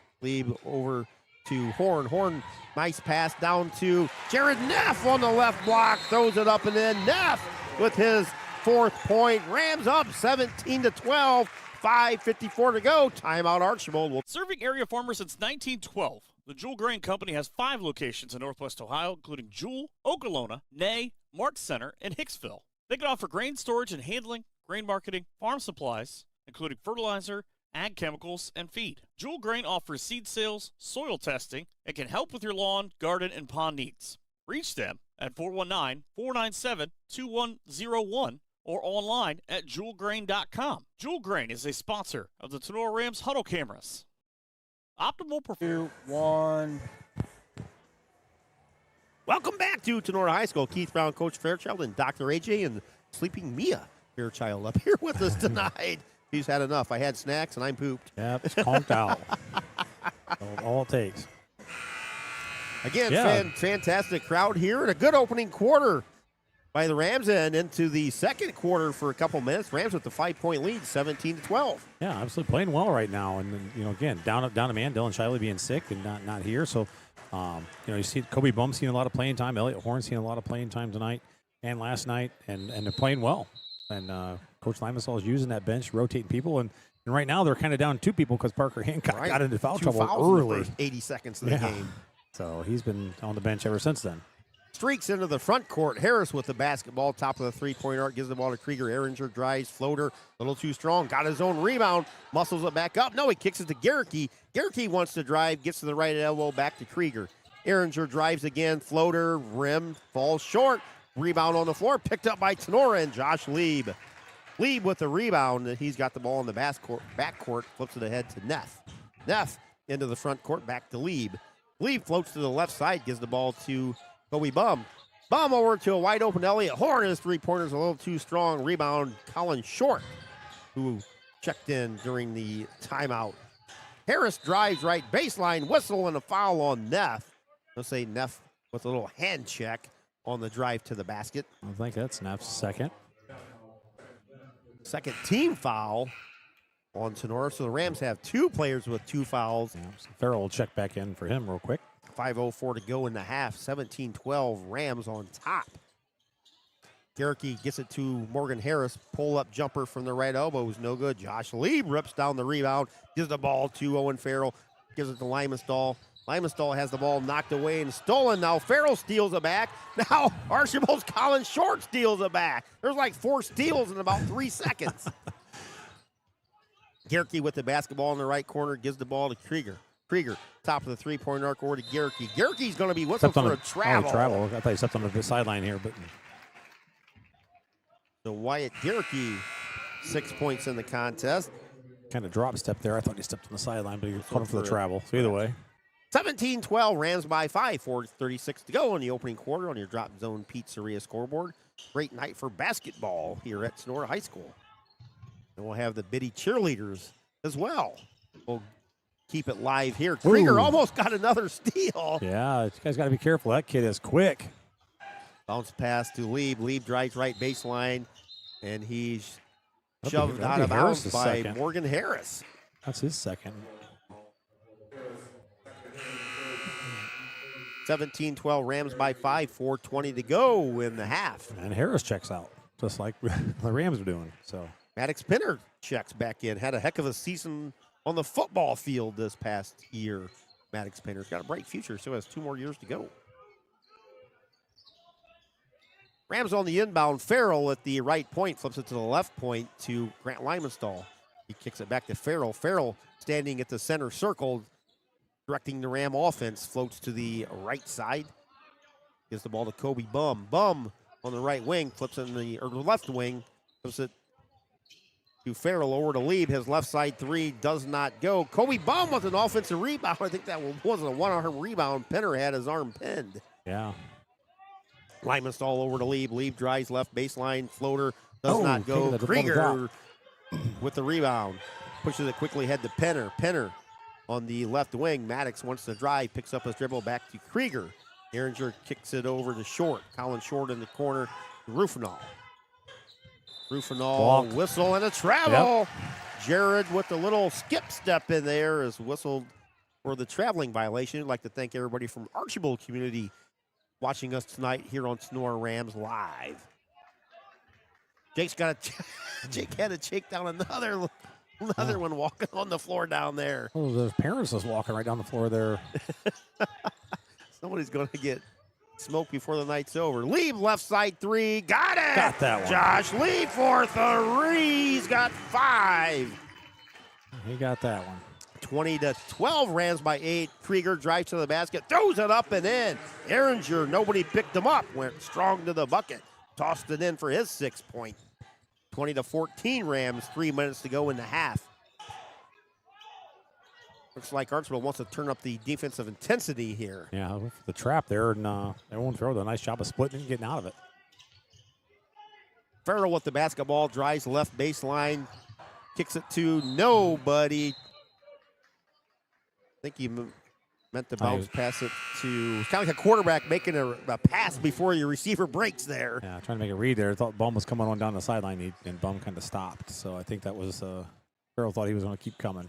over to Horn. Horn, nice pass down to Jared Neff on the left block. Throws it up and in. Neff with his 4th point. Rams up 17-12. 5:54 to go. Timeout Archbold. Serving area farmers since 1912, the Jewel Grain Company has 5 locations in Northwest Ohio, including Jewel, Okolona, Ney, Mark Center, and Hicksville. They can offer grain storage and handling, grain marketing, farm supplies, including fertilizer, ag chemicals, and feed. Jewel Grain offers seed sales, soil testing, and can help with your lawn, garden, and pond needs. Reach them at 419-497-2101 or online at jewelgrain.com. Jewel Grain is a sponsor of the Tenora Rams Huddle Cameras. Optimal performance. 2, 1. Welcome back to Tenora High School. Keith Brown, Coach Fairchild, and Dr. AJ, and sleeping Mia Fairchild up here with us tonight. He's had enough. I had snacks and I'm pooped. Yeah, it's conked out. All it takes. Again, fantastic crowd here and a good opening quarter by the Rams, and into the second quarter for a couple minutes. Rams with the 5-point lead, 17-12. Yeah, absolutely playing well right now. And then, again, down a man, Dylan Shiley being sick and not here. So, you see Kobe Bum seeing a lot of playing time. Elliott Horn seeing a lot of playing time tonight and last night, and they're playing well. And Coach Limenstall is using that bench, rotating people. And right now they're kind of down 2 people because Parker Hancock got into foul trouble early. In the first 80 seconds of the game. So he's been on the bench ever since then. Streaks into the front court. Harris with the basketball, top of the three-point arc, gives the ball to Krieger. Ehringer drives, floater, a little too strong. Got his own rebound, muscles it back up. No, he kicks it to Gerke. Gerke wants to drive, gets to the right elbow, back to Krieger. Ehringer drives again, floater, rim, falls short. Rebound on the floor, picked up by Tenora and Josh Lieb. Lieb with the rebound. He's got the ball in the backcourt, flips it ahead to Neff. Neff into the front court, back to Lieb. Lieb floats to the left side, gives the ball to Kobe Bum. Bum over to a wide open Elliott Horn. His 3-pointer's a little too strong. Rebound, Colin Short, who checked in during the timeout. Harris drives right baseline, whistle, and a foul on Neff. Let's say Neff with a little hand check on the drive to the basket. I think that's Neff's second. Second team foul on Tenora. So the Rams have 2 players with 2 fouls. Yeah, so Farrell will check back in for him real quick. 5:04 to go in the half. 17-12, Rams on top. Gerke gets it to Morgan Harris. Pull-up jumper from the right elbow is no good. Josh Lieb rips down the rebound. Gives the ball to Owen Farrell. Gives it to Limenstall. Limenstall has the ball knocked away and stolen. Now Farrell steals it back. Now Archbold's Colin Short steals it back. There's like 4 steals in about 3 seconds. Gerke with the basketball in the right corner, gives the ball to Krieger. Krieger, top of the three-point arc, over to Gerke. Gerke's going to be whistled for a travel. Oh, travel. I thought he stepped on the sideline here, but. So Wyatt Gerke, 6 points in the contest. Kind of drop step there. I thought he stepped on the sideline, but he caught him for the travel. So either way. 17-12, Rams by 5, 4:36 to go in the opening quarter on your Drop Zone Pizzeria scoreboard. Great night for basketball here at Sonora High School. And we'll have the Biddy cheerleaders as well. We'll keep it live here. Krieger almost got another steal. Yeah, you guys got to be careful. That kid is quick. Bounce pass to Lieb. Lieb drives right baseline, and he's shoved out of bounds by Morgan Harris. That's his second. 17-12, Rams by 5, 4:20 to go in the half. And Harris checks out, just like the Rams are doing. So Maddox Pinner checks back in. Had a heck of a season on the football field this past year. Maddox Pinner's got a bright future, so has 2 more years to go. Rams on the inbound. Farrell at the right point flips it to the left point to Grant Limenstall. He kicks it back to Farrell. Farrell standing at the center circle, directing the Ram offense, floats to the right side. Gives the ball to Kobe Bum. Bum on the right wing, flips it in the left wing, flips it to Farrell over to Lieb. His left side three does not go. Kobe Bum with an offensive rebound. I think that wasn't a one-arm rebound. Penner had his arm pinned. Yeah. Limenstall over to Lieb. Lieb drives left baseline. Floater does not go. Krieger with the rebound. Pushes it quickly ahead to Penner. Penner on the left wing. Maddox wants to drive. Picks up his dribble back to Krieger. Ehringer kicks it over to Short. Colin Short in the corner. Rufinall. Rufinall whistle and a travel. Yep. Jared with the little skip step in there is whistled for the traveling violation. I'd like to thank everybody from Archbold community watching us tonight here on Sonora Rams Live. Jake had to shake down another one walking on the floor down there. Oh, those parents just walking right down the floor there. Somebody's going to get smoked before the night's over. Lieb left side three. Got it. Got that one. Josh Lieb for 3. He's got 5. He got that one. 20-12, Rams by 8. Krieger drives to the basket, throws it up and in. Ehringer, nobody picked him up, went strong to the bucket, tossed it in for his 6 point. 20-14, Rams, 3 minutes to go in the half. Looks like Archbold wants to turn up the defensive intensity here. Yeah, the trap there, and everyone throw a nice job of splitting and getting out of it. Farrell with the basketball, drives left baseline, kicks it to nobody. I think he meant to bounce pass it to, it's kind of like a quarterback making a pass before your receiver breaks there. Yeah, trying to make a read there. I thought Bum was coming on down the sideline, and Bum kind of stopped. So I think that was, Farrell thought he was going to keep coming.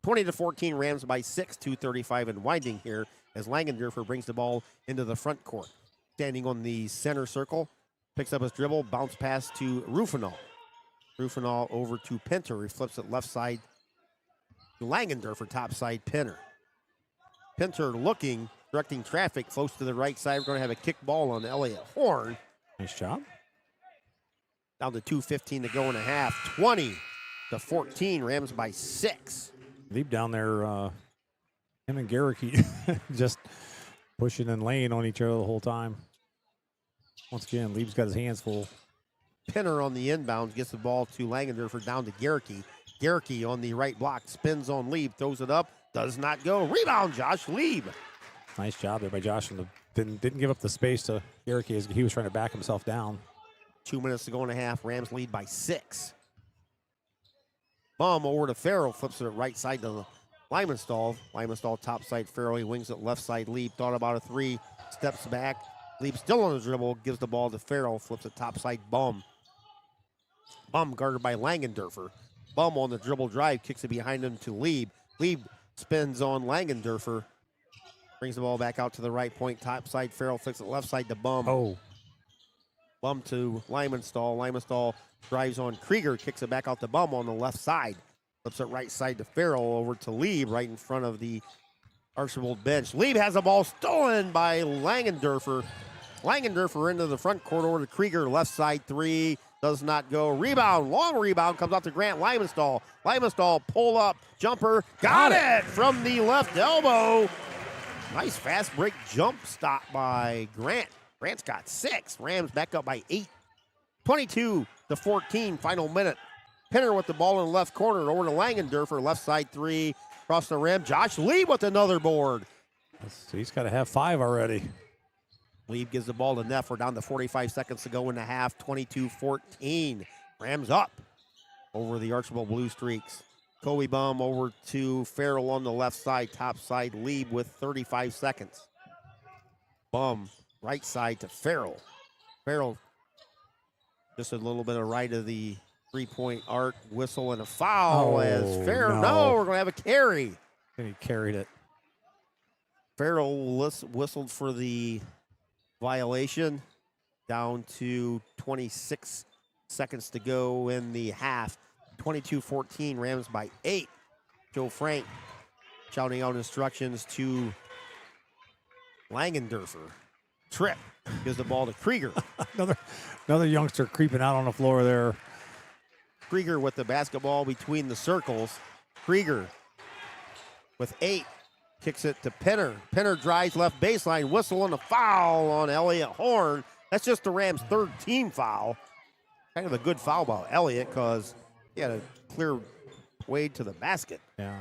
20-14, Rams by 6, 2:35 and winding here as Langendorfer brings the ball into the front court. Standing on the center circle, picks up his dribble, bounce pass to Rufinall. Rufinall over to Pinter. He flips it left side to Langendorfer, top side Pinter. Pinter looking, directing traffic close to the right side. We're going to have a kick ball on Elliott Horn. Nice job. Down to 2:15 to go in a half. 20-14, Rams by 6. Lieb down there, him and Garrick just pushing and laying on each other the whole time. Once again, Lieb's got his hands full. Pinner on the inbound gets the ball to Langendorfer down to Garrick. Garrick on the right block, spins on Lieb, throws it up, does not go. Rebound, Josh Lieb. Nice job there by Josh. And didn't give up the space to Garrick as he was trying to back himself down. 2 minutes to go in a half. Rams lead by 6. Bum over to Farrell, flips it right side to Limenstall. Limenstall top side, Farrell, he wings it left side. Lieb thought about a 3, steps back. Lieb still on the dribble, gives the ball to Farrell, flips it top side, Bum. Bum guarded by Langendorfer. Bum on the dribble drive, kicks it behind him to Lieb. Lieb spins on Langendorfer, brings the ball back out to the right point, top side, Farrell flicks it left side to Bum. Oh. Bum to Limenstall. Limenstall drives on Krieger, kicks it back out to Bum on the left side. Flips it right side to Farrell over to Lieb right in front of the Archbold bench. Lieb has the ball stolen by Langendorfer. Langendorfer into the front court over to Krieger, left side 3. Does not go. Rebound, long rebound, comes out to Grant Limenstall. Limenstall, pull up, jumper, got it from the left elbow. Nice fast break jump stop by Grant. Grant's got 6. Rams back up by 8. 22-14, final minute. Pinner with the ball in the left corner over to Langendorfer, left side 3, across the rim. Josh Lee with another board. He's got to have 5 already. Lee gives the ball to Neff. We're down to 45 seconds to go in the half. 22-14. Rams up over the Archbold Blue Streaks. Kobe Bum over to Farrell on the left side, top side. Lieb with 35 seconds. Bum, right side to Farrell. Farrell just a little bit of right of the three-point arc. Whistle and a foul as Farrell. No, we're going to have a carry. And he carried it. Farrell whistled for the violation. Down to 26 seconds to go in the half. 22-14, Rams by 8. Joe Frank shouting out instructions to Langendorfer. Trip. Gives the ball to Krieger. Another youngster creeping out on the floor there. Krieger with the basketball between the circles. Krieger with 8. Kicks it to Pinner. Pinner drives left baseline. Whistle and a foul on Elliott Horn. That's just the Rams' 3rd team foul. Kind of a good foul by Elliott because he had a clear way to the basket. Yeah.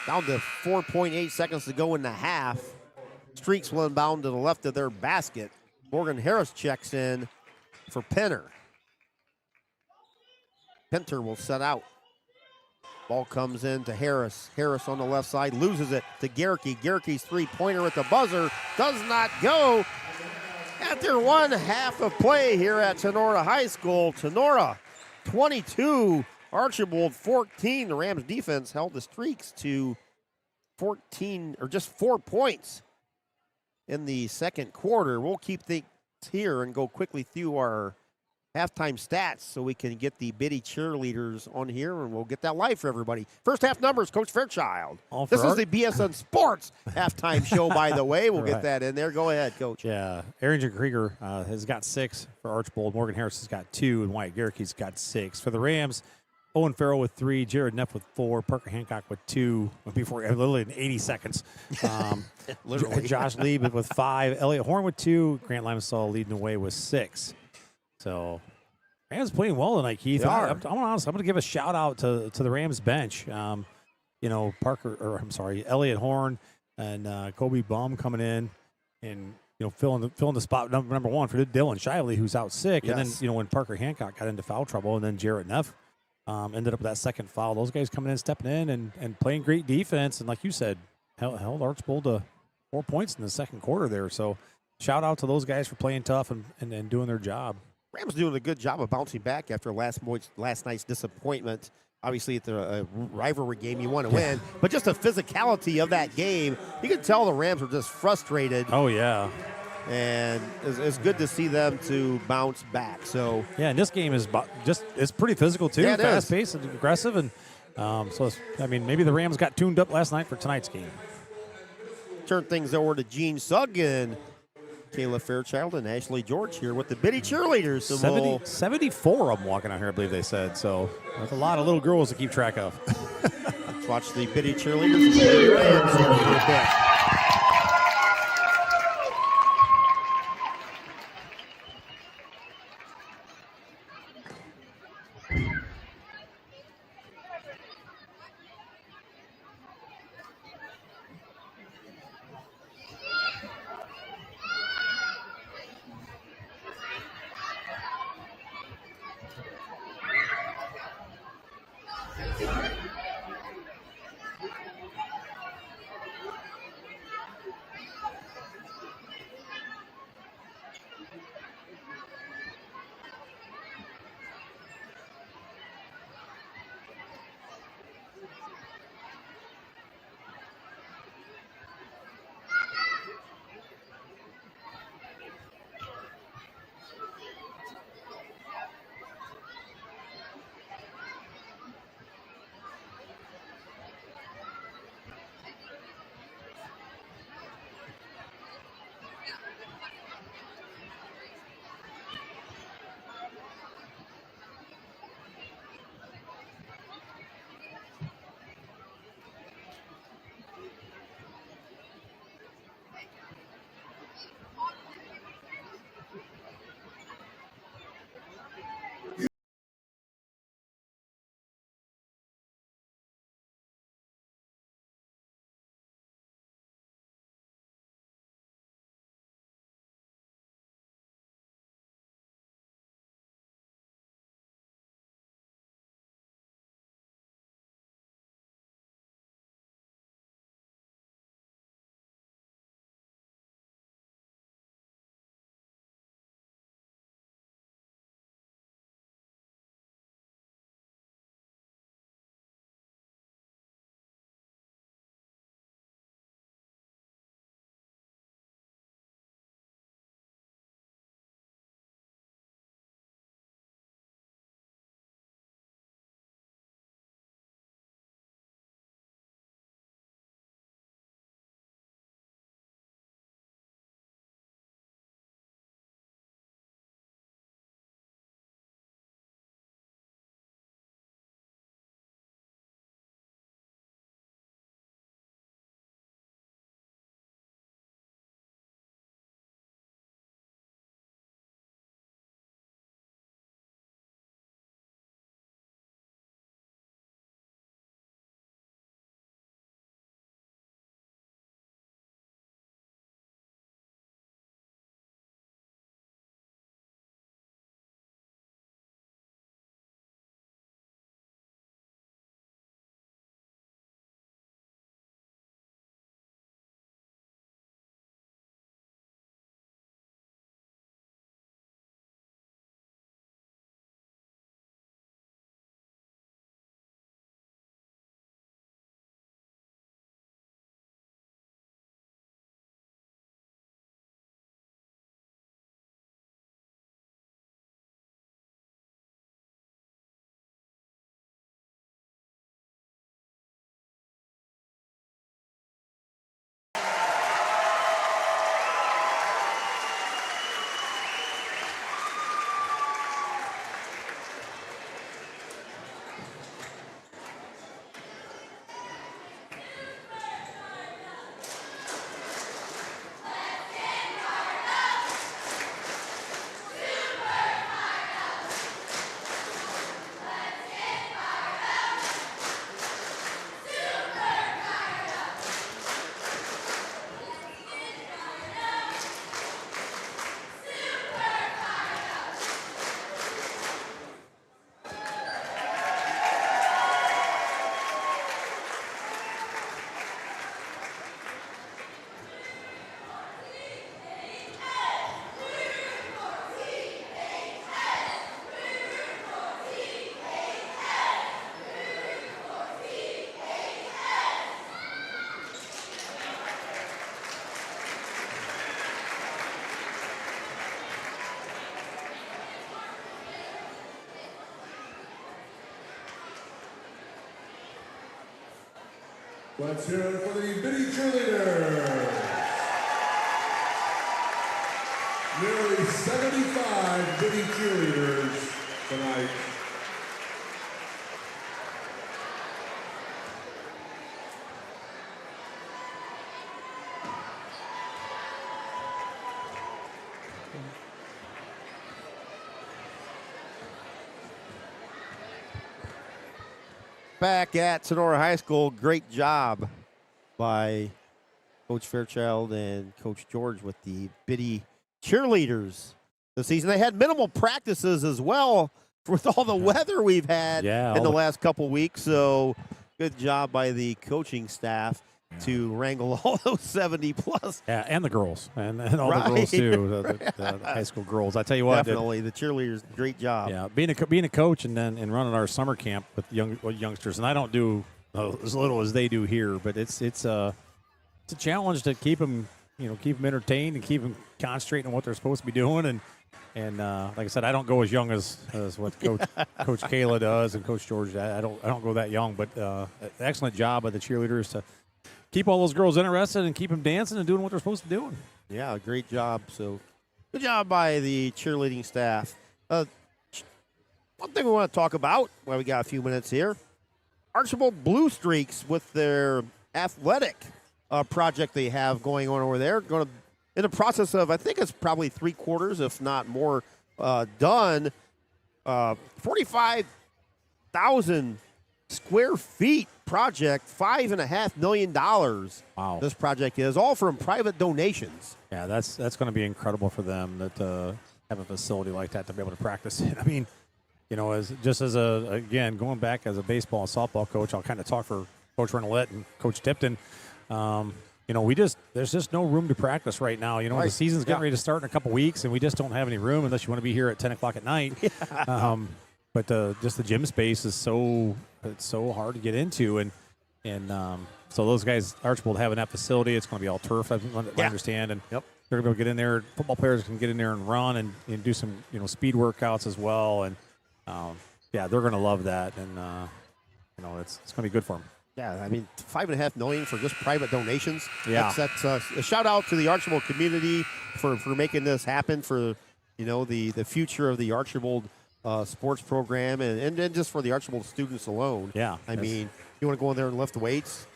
Down to 4.8 seconds to go in the half. Streaks one bound to the left of their basket. Morgan Harris checks in for Pinner. Pinter will set out. Ball comes in to Harris. Harris on the left side loses it to Gerke. Gerke's three-pointer at the buzzer does not go. After one half of play here at Sonora High School, Sonora 22, Archbold 14. The Rams defense held the Streaks to 14 or just 4 points in the second quarter. We'll keep things here and go quickly through our halftime stats so we can get the Biddy cheerleaders on here, and we'll get that live for everybody. First half numbers, Coach Fairchild. This is the BSN Sports halftime show, by the way. We'll get that in there. Go ahead, Coach. Yeah, Aaron Krieger has got 6 for Archbold. Morgan Harris has got 2, and Wyatt Gerke's got 6. For the Rams, Owen Farrell with 3, Jared Neff with 4, Parker Hancock with 2, before literally in 80 seconds. Literally. Josh Lee with 5, Elliott Horn with 2, Grant Limenstall leading the way with 6. So, Rams playing well tonight, Keith. I'm honest. I'm going to give a shout out to the Rams bench. Elliott Horn and Kobe Bum coming in and filling the spot number 1 for Dylan Shiley, who's out sick. Yes. And then when Parker Hancock got into foul trouble, and then Jarrett Neff ended up with that second foul. Those guys coming in, stepping in, and playing great defense. And like you said, held Archbold to 4 points in the second quarter there. So, shout out to those guys for playing tough and doing their job. Rams doing a good job of bouncing back after last night's disappointment. Obviously, it's a rivalry game. You want to win. But just the physicality of that game, you can tell the Rams were just frustrated. Oh, yeah. And it's good to see them to bounce back. So yeah, and this game is it's pretty physical, too. Yeah, fast-paced and aggressive. And maybe the Rams got tuned up last night for tonight's game. Turn things over to Gene Sugg and Kayla Fairchild and Ashley George here with the Biddy cheerleaders. So 74 of them walking out here, I believe they said. So that's a lot of little girls to keep track of. Let's watch the Biddy cheerleaders and the Rams here for a bit. Let's hear it for the Biddy cheerleaders. Nearly 75 Biddy cheerleaders tonight. Back at Sonora High School, great job by Coach Fairchild and Coach George with the Biddy cheerleaders this season. They had minimal practices as well with all the weather we've had in the last couple weeks. So good job by the coaching staff to wrangle all those 70 plus. Yeah, and the girls, and all the girls too, the high school girls. I tell you what, definitely the cheerleaders, great job. Yeah, being a coach and running our summer camp with youngsters, and I don't do as little as they do here, but it's a challenge to keep them entertained and keep them concentrating on what they're supposed to be doing. And like I said, I don't go as young as what Coach Kayla does and Coach George. I don't go that young, but excellent job by the cheerleaders to keep all those girls interested and keep them dancing and doing what they're supposed to be doing. Yeah, great job. So good job by the cheerleading staff. One thing we want to talk about while we got a few minutes here, Archbold Blue Streaks with their athletic project they have going on over there. Going to in the process of, I think it's probably 3/4, if not more, done. 45,000 square feet project, $5.5 million. Wow. This project is all from private donations. Yeah, that's going to be incredible for them that have a facility like that to be able to practice in. I mean, again, going back as a baseball and softball coach, I'll kind of talk for Coach Renolette and Coach Tipton. There's just no room to practice right now. Right. The season's getting ready to start in a couple weeks, and we just don't have any room unless you want to be here at 10 o'clock at night. Yeah. But just the gym space is so hard to get into, and so those guys, Archbold, having that facility, it's going to be all turf, I understand, and they're going to get in there. Football players can get in there and run and do some speed workouts as well, and they're going to love that, and it's going to be good for them. Yeah, I mean, $5.5 million for just private donations. Yeah, that's a shout out to the Archbold community for making this happen, for the future of the Archbold sports program, and then just for the Archbold students alone. Yeah, I mean, you want to go in there and lift weights.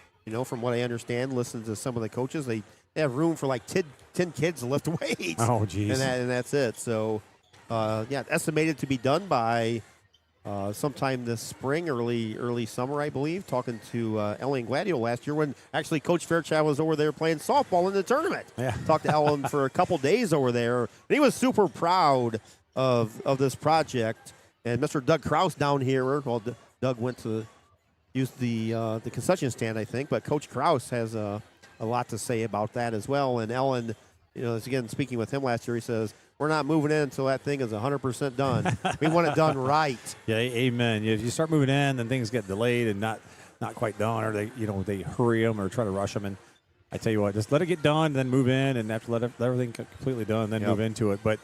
From what I understand, listen to some of the coaches, they have room for like 10 kids to lift weights. Oh, geez, and that's it. So, estimated to be done by sometime this spring, early summer, I believe. Talking to Ellen Gladio last year when actually Coach Fairchild was over there playing softball in the tournament. Yeah. Talked to Ellen for a couple days over there, and he was super proud of this project. And Mr. Doug Krause down here, well, Doug went to use the concession stand, I think, but Coach Krause has a lot to say about that as well. And Ellen, again, speaking with him last year, he says, we're not moving in until that thing is 100% done. We want it done right. Yeah, amen. If you start moving in, then things get delayed and not quite done, or they hurry them or try to rush them. And I tell you what, just let it get done, then move in, and after let everything completely done, then move into it. But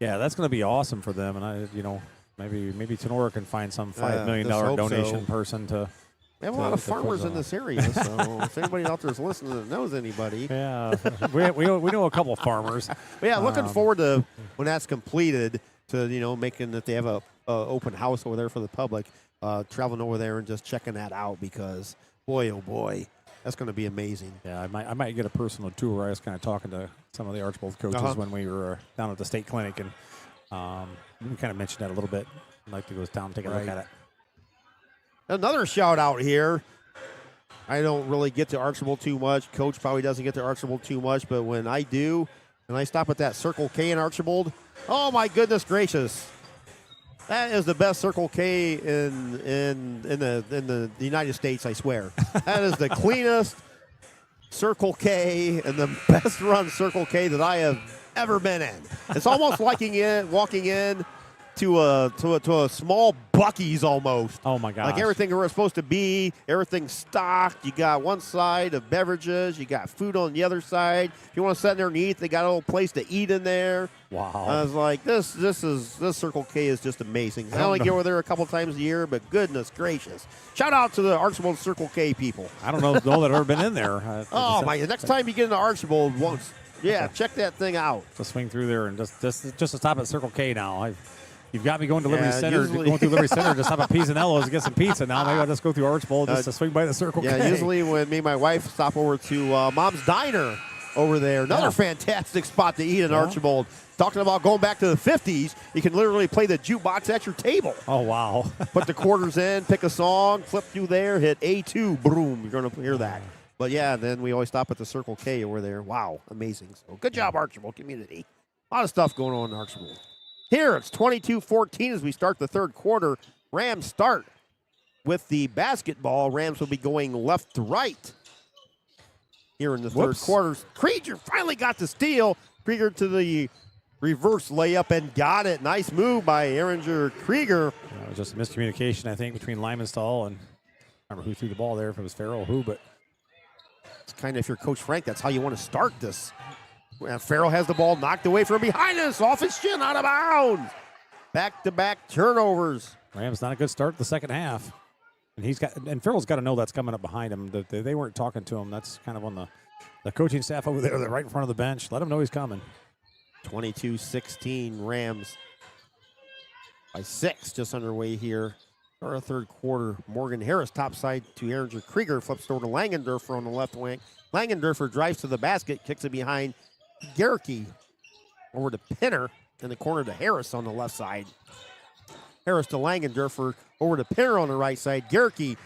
yeah, that's going to be awesome for them. And maybe Sonora can find some $5 million donation person to. We have a lot of farmers in this area, so if anybody out there is listening that knows anybody. Yeah, we know a couple of farmers. But yeah, looking forward to when that's completed to, making that they have a open house over there for the public, traveling over there and just checking that out because, boy, oh boy, that's going to be amazing. Yeah, I might get a personal tour. I was kind of talking to some of the Archbold coaches when we were down at the state clinic, and we kind of mentioned that a little bit. I'd like to go down and take a look at it. Another shout out here. I don't really get to Archbold too much. Coach probably doesn't get to Archbold too much, but when I do, and I stop at that Circle K in Archbold, oh my goodness gracious. That is the best Circle K in the United States, I swear. That is the cleanest Circle K and the best run Circle K that I have ever been in. It's almost like walking in to a small Buc-ee's almost. Oh my gosh. Like everything where it's supposed to be, everything's stocked. You got one side of beverages, you got food on the other side. If you want to sit there and eat, they got a little place to eat in there. Wow. I was like, this Circle K is just amazing. I only go over there a couple times a year, but goodness gracious. Shout out to the Archbold Circle K people. I don't know that I've ever been in there. Oh my, the next time you get into Archbold once, yeah, check that thing out. To swing through there and just to stop at Circle K now. You've got me going to Liberty Yeah, Center, usually- going through Liberty Center to stop at Pisanello's to get some pizza. Now maybe I'll just go through Archbold just to swing by the Circle K. Yeah, usually when me and my wife stop over to Mom's Diner over there, another fantastic spot to eat in Archbold. Talking about going back to the 50s, you can literally play the jukebox at your table. Oh, wow. Put the quarters in, pick a song, flip through there, hit A2, boom, you're going to hear that. But yeah, then we always stop at the Circle K over there. Wow, amazing. So good job, Archbold community. A lot of stuff going on in Archbold. Here, it's 22-14 as we start the third quarter. Rams start with the basketball. Rams will be going left to right here in the third quarter. Krieger finally got the steal. Krieger to the reverse layup and got it. Nice move by Ehringer Krieger. It was just a miscommunication, I think, between Lymanstall and I don't remember who threw the ball there, if it was Farrell or who, but it's kind of, if you're Coach Frank, that's how you want to start this. Farrell has the ball knocked away from behind us, off his shin, out of bounds. Back-to-back turnovers. Rams not a good start the second half. And Farrell's got to know that's coming up behind him. They weren't talking to him. That's kind of on the coaching staff over there. They're right in front of the bench. Let him know he's coming. 22-16 Rams by 6, just underway here. Our third quarter. Morgan Harris topside to Ehringer Krieger, flips over to Langendorfer on the left wing. Langendorfer drives to the basket, kicks it behind Gerke. Over to Pinner in the corner to Harris on the left side. Harris to Langendorfer, over to Pinner on the right side. Gerke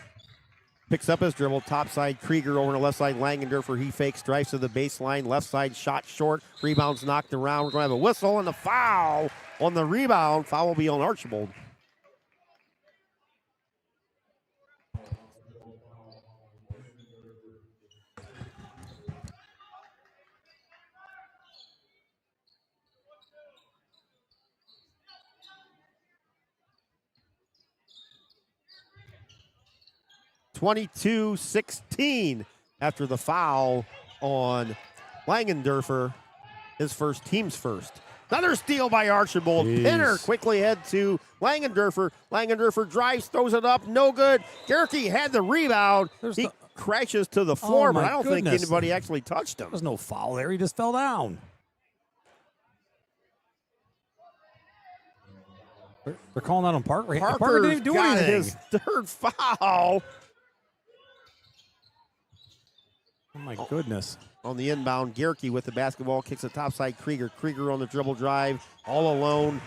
picks up his dribble, topside Krieger over to the left side. Langendorfer, he fakes, drives to the baseline, left side shot short, rebounds knocked around. We're going to have a whistle and a foul on the rebound. Foul will be on Archbold. (22-16) after the foul on Langendorfer, his first, team's first. Another steal by Archbold. Jeez. Pinner quickly head to Langendorfer. Langendorfer drives, throws it up, no good. Gerke had the rebound. He crashes to the floor, but I don't think anybody actually touched him. There was no foul there. He just fell down. They're calling out on Parker. Parker didn't even do got anything. His third foul. Oh, my goodness. On the inbound, Gerke with the basketball, kicks the topside Krieger. Krieger on the dribble drive, all alone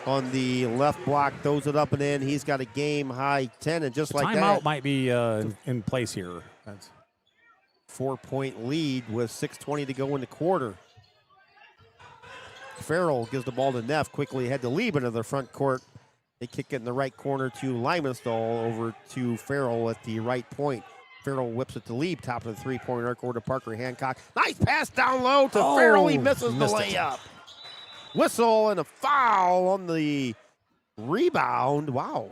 on the left block, throws it up and in. He's got a game-high 10, and just The like timeout that, might be in place here. That's 4-point lead with 6:20 to go in the quarter. Farrell gives the ball to Neff, quickly head to Lieben into the front court. They kick it in the right corner to Lymanstall, over to Farrell at the right point. Farrell whips it to Lieb, top of the three-point arc, over to Parker Hancock. Nice pass down low to Farrell. He misses the layup. Whistle and a foul on the rebound. Wow.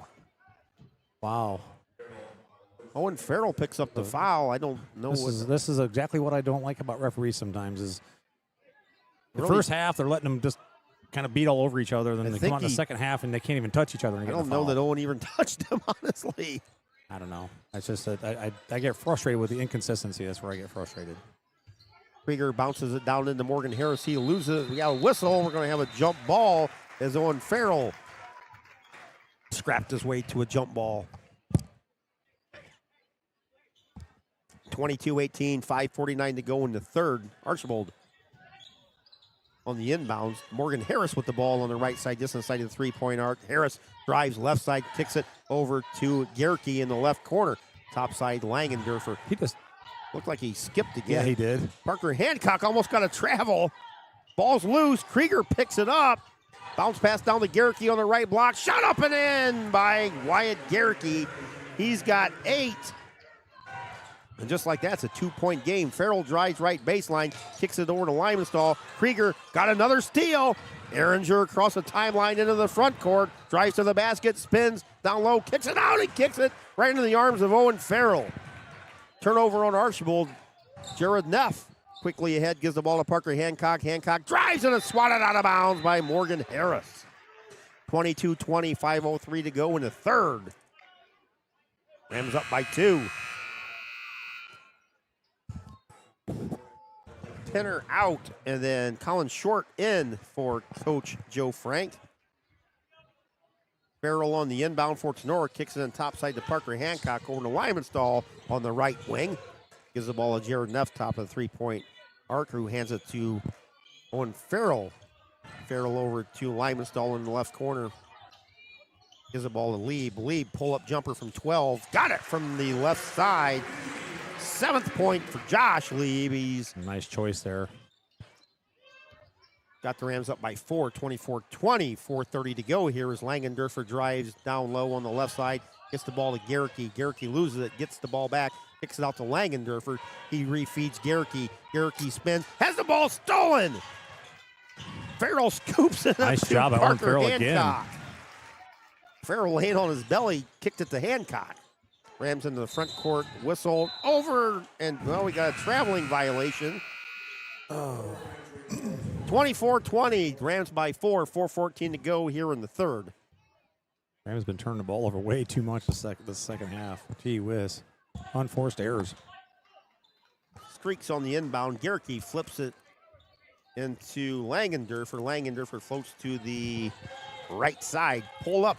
Owen Farrell picks up the foul. I don't know. This is exactly what I don't like about referees sometimes is the Really? first half, they're letting them just kind of beat all over each other. Then I they think come out in the second half, and they can't even touch each other. And I get don't the know foul. that Owen even touched him, honestly. I don't know. It's just that I get frustrated with the inconsistency. That's where I get frustrated. Krieger bounces it down into Morgan Harris. He loses it. We got a whistle. We're going to have a jump ball as Owen Farrell scrapped his way to a jump ball. 22-18, 5:49 to go in the third. Archbold on the inbounds. Morgan Harris with the ball on the right side, just inside of the three-point arc. Harris drives left side, kicks it over to Gerke in the left corner. Top side, Langendorfer. He just looked like he skipped again. Yeah, he did. Parker Hancock almost got a travel. Ball's loose. Krieger picks it up. Bounce pass down to Gerke on the right block. Shot up and in by Wyatt Gerke. He's got 8. And just like that, it's a 2-point game. Farrell drives right baseline, kicks it over to Lymanstall. Krieger got another steal. Ehringer across the timeline into the front court. Drives to the basket, spins, down low, kicks it out, and kicks it right into the arms of Owen Farrell. Turnover on Archbold. Jared Neff quickly ahead, gives the ball to Parker Hancock. Hancock drives and is swatted out of bounds by Morgan Harris. 22-20, 5:03 to go in the third. Rams up by 2. Tenner out, and then Colin Short in for Coach Joe Frank. Farrell on the inbound for Tenora, kicks it in topside to Parker Hancock over to Lymanstall on the right wing. Gives the ball to Jared Neff, top of the three-point arc, who hands it to Owen Farrell. Farrell over to Lymanstall in the left corner. Gives the ball to Lieb. Lieb, pull-up jumper from 12. Got it from the left side. 7th point for Josh Lieb. He's nice choice there. got the Rams up by 4, 24-20. 4:30 to go here as Langendorfer drives down low on the left side. Gets the ball to Gericke. Gericke loses it, gets the ball back, kicks it out to Langendorfer. He refeeds Gericke. Gericke spins, has the ball stolen. Farrell scoops it nice up to job by Owen Parker Farrell Hancock. again. Farrell laying on his belly, kicked it to Hancock. Rams into the front court, whistled over, and well, we got a traveling violation. 24-20, Rams by 4, 4:14 to go here in the third. Rams been turning the ball over way too much the second half. Gee whiz. Unforced errors. Streaks on the inbound. Gericke flips it into Langendorfer. Langendorfer floats to the right side. Pull up.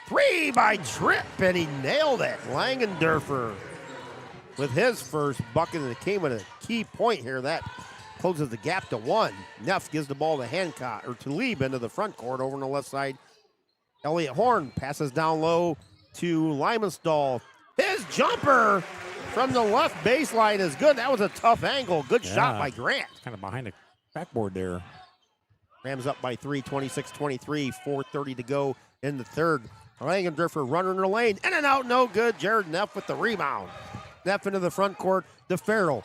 3 by Tripp, and he nailed it. Langendorfer with his first bucket, and it came at a key point here. That closes the gap to 1. Neff gives the ball to Hancock, or to Lieb into the front court over on the left side. Elliott Horn passes down low to Lymanstall. His jumper from the left baseline is good. That was a tough angle. Good shot by Grant. Kind of behind the backboard there. Rams up by 3, 26-23, 4:30 to go in the third. Langendorfer runner in the lane. In and out, no good. Jared Neff with the rebound. Neff into the front court to Farrell.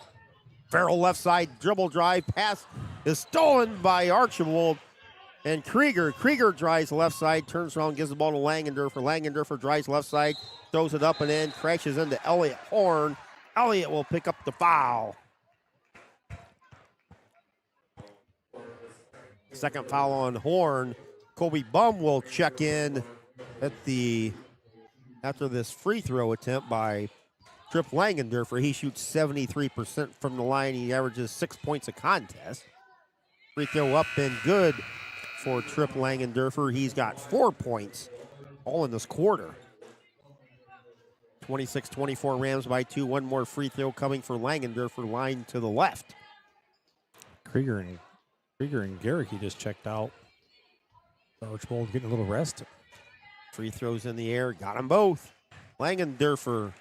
Farrell left side, dribble drive, pass is stolen by Archbold. And Krieger drives left side, turns around, gives the ball to Langendorfer. Langendorfer drives left side, throws it up and in, crashes into Elliott Horn. Elliott will pick up the foul. Second foul on Horn. Kobe Bum will check in after this free throw attempt by Tripp Langendorfer. He shoots 73% from the line. He averages 6 points a contest. Free throw up and good for Tripp Langendorfer. He's got 4 points all in this quarter. 26-24, Rams by 2. One more free throw coming for Langendorfer, line to the left. Krieger and Gericke just checked out. Archbold getting a little rest. Free throws in the air, got them both. Langendorfer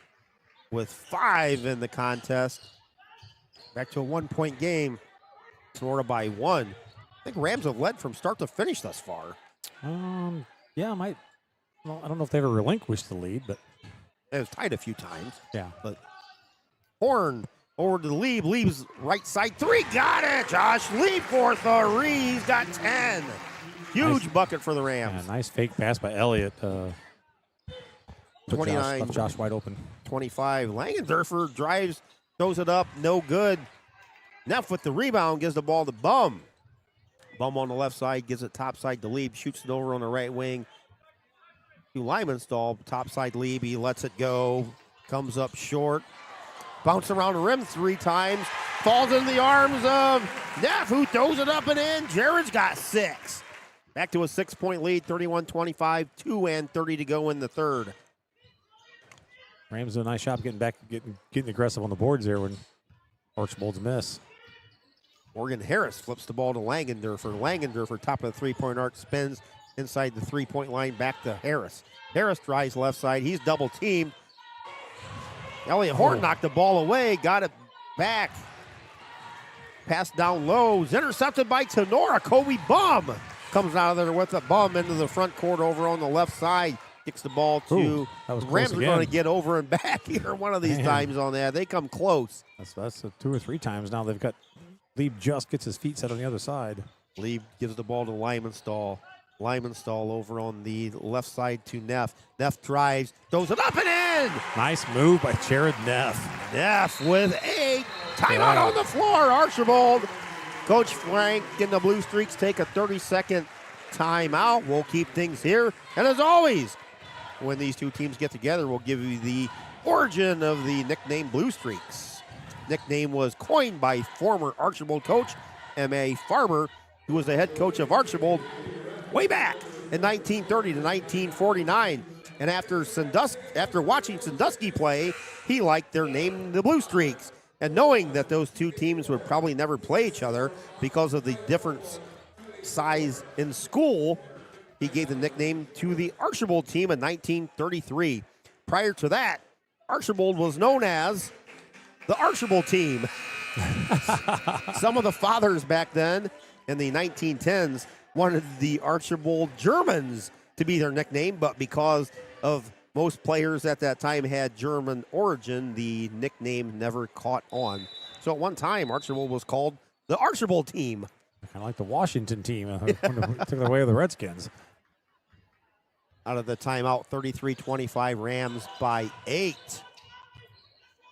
with 5 in the contest. Back to a 1-point game. Sonora by 1. I think Rams have led from start to finish thus far. Yeah, I don't know if they ever relinquished the lead, but it was tied a few times. Yeah. But Horn over to Lieb. Lieb's right side 3. Got it. Josh Lieb for 3. He's got 10. Huge bucket for the Rams. Yeah, nice fake pass by Elliott. 29. Left Josh wide open. 25. Langendorfer drives, throws it up. No good. Neff with the rebound gives the ball to Bum. Bum on the left side gives it top side to Lieb. Shoots it over on the right wing to Lymanstall. Top side Lieb. He lets it go. Comes up short. Bounce around the rim 3 times. Falls in the arms of Neff, who throws it up and in. Jared's got 6. Back to a 6-point lead, 31-25, 2:30 to go in the third. Rams do a nice job getting aggressive on the boards there when Archbold's miss. Morgan Harris flips the ball to Langendorfer. Langendorfer, top of the three-point arc, spins inside the three-point line, back to Harris. Harris drives left side. He's double-teamed. Elliott Horn knocked the ball away, got it back. Pass down low, is intercepted by Tenora. Kobe Bum comes out of there with a Bum into the front court over on the left side. Kicks the ball to Rams. Are going to get over and back here one of these times on that. They come close. That's 2 or 3 times now they've got Lieb just gets his feet set on the other side. Lee gives the ball to Lymanstall. Lymanstall over on the left side to Neff. Neff drives, throws it up and in. Nice move by Jared Neff. Neff with a timeout on the floor. Archbold. Coach Frank and the Blue Streaks take a 30-second timeout. We'll keep things here. And as always, when these two teams get together, we'll give you the origin of the nickname Blue Streaks. Nickname was coined by former Archbold coach M.A. Farber, who was the head coach of Archbold way back in 1930 to 1949. And after watching Sandusky play, he liked their name, the Blue Streaks. And knowing that those two teams would probably never play each other because of the difference size in school, he gave the nickname to the Archbold team in 1933. Prior to that, Archbold was known as the Archbold team. Some of the fathers back then in the 1910s wanted the Archbold Germans to be their nickname, but because of most players at that time had German origin, the nickname never caught on. So at one time, Archbold was called the Archbold team. Kind of like the Washington team. Took it away with the Redskins. Out of the timeout, 33-25, Rams by 8.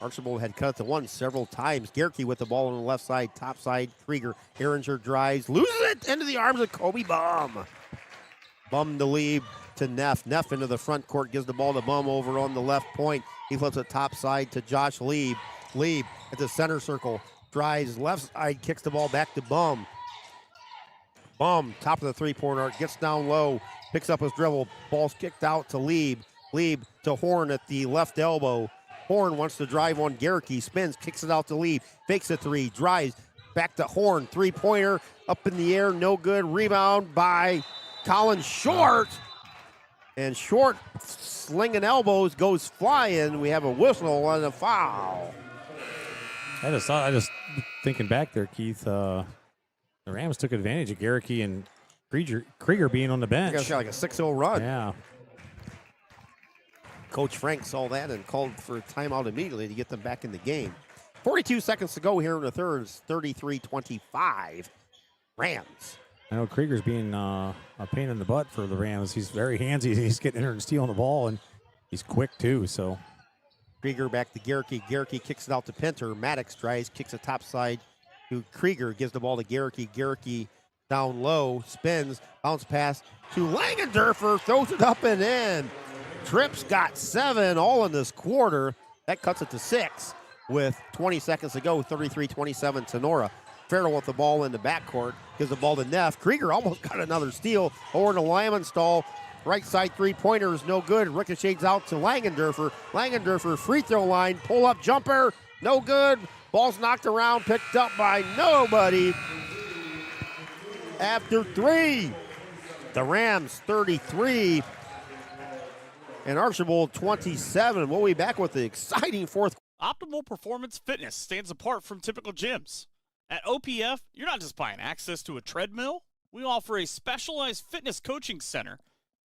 Archbold had cut it to one several times. Gerke with the ball on the left side, top side. Krieger, Herringer drives, loses it into the arms of Kobe Bum. Bum the lead to Neff. Neff into the front court, gives the ball to Bum over on the left point. He flips it top side to Josh Lieb. Lieb at the center circle, drives left side, kicks the ball back to Bum. Bum, top of the three-pointer arc, gets down low, picks up his dribble. Ball's kicked out to Lieb. Lieb to Horn at the left elbow. Horn wants to drive on Gerke, spins, kicks it out to Lieb, fakes a three, drives back to Horn. Three-pointer up in the air, no good. Rebound by Colin Short. And Short slinging elbows goes flying. We have a whistle and a foul. I just thinking back there, Keith, the Rams took advantage of Gerke and Krieger being on the bench. Got like a 6-0 run. Yeah. Coach Frank saw that and called for a timeout immediately to get them back in the game. 42 seconds to go here in the third. It's 33-25. Rams. I know Krieger's being a pain in the butt for the Rams. He's very handsy. He's getting in there and stealing the ball, and he's quick too. So Krieger back to Gerke. Gerke kicks it out to Pinter. Maddox drives, kicks it top side to Krieger. Gives the ball to Gerke. Gerke down low, spins, bounce pass to Langendorfer. Throws it up and in. Trips got 7 all in this quarter. That cuts it to 6 with 20 seconds to go. 33-27 Sonora. Farrell with the ball in the backcourt. Gives the ball to Neff. Krieger almost got another steal. Over to Lymanstall. Right side three-pointer is no good. Ricochets out to Langendorfer. Langendorfer free throw line. Pull-up jumper. No good. Ball's knocked around. Picked up by nobody. After 3. The Rams 33. And Archbold 27. We'll be back with the exciting fourth. Optimal Performance Fitness stands apart from typical gyms. At OPF, you're not just buying access to a treadmill. We offer a specialized fitness coaching center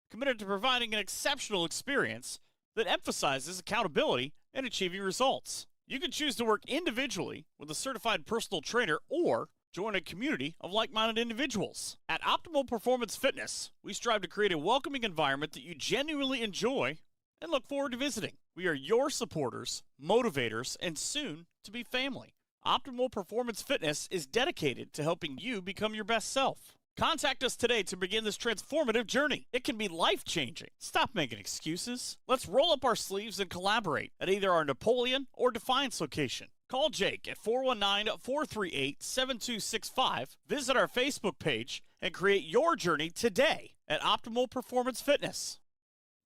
committed to providing an exceptional experience that emphasizes accountability and achieving results. You can choose to work individually with a certified personal trainer or join a community of like-minded individuals. At Optimal Performance Fitness, we strive to create a welcoming environment that you genuinely enjoy and look forward to visiting. We are your supporters, motivators, and soon to be family. Optimal Performance Fitness is dedicated to helping you become your best self. Contact us today to begin this transformative journey. It can be life-changing. Stop making excuses. Let's roll up our sleeves and collaborate at either our Napoleon or Defiance location. Call Jake at 419-438-7265, visit our Facebook page, and create your journey today at Optimal Performance Fitness.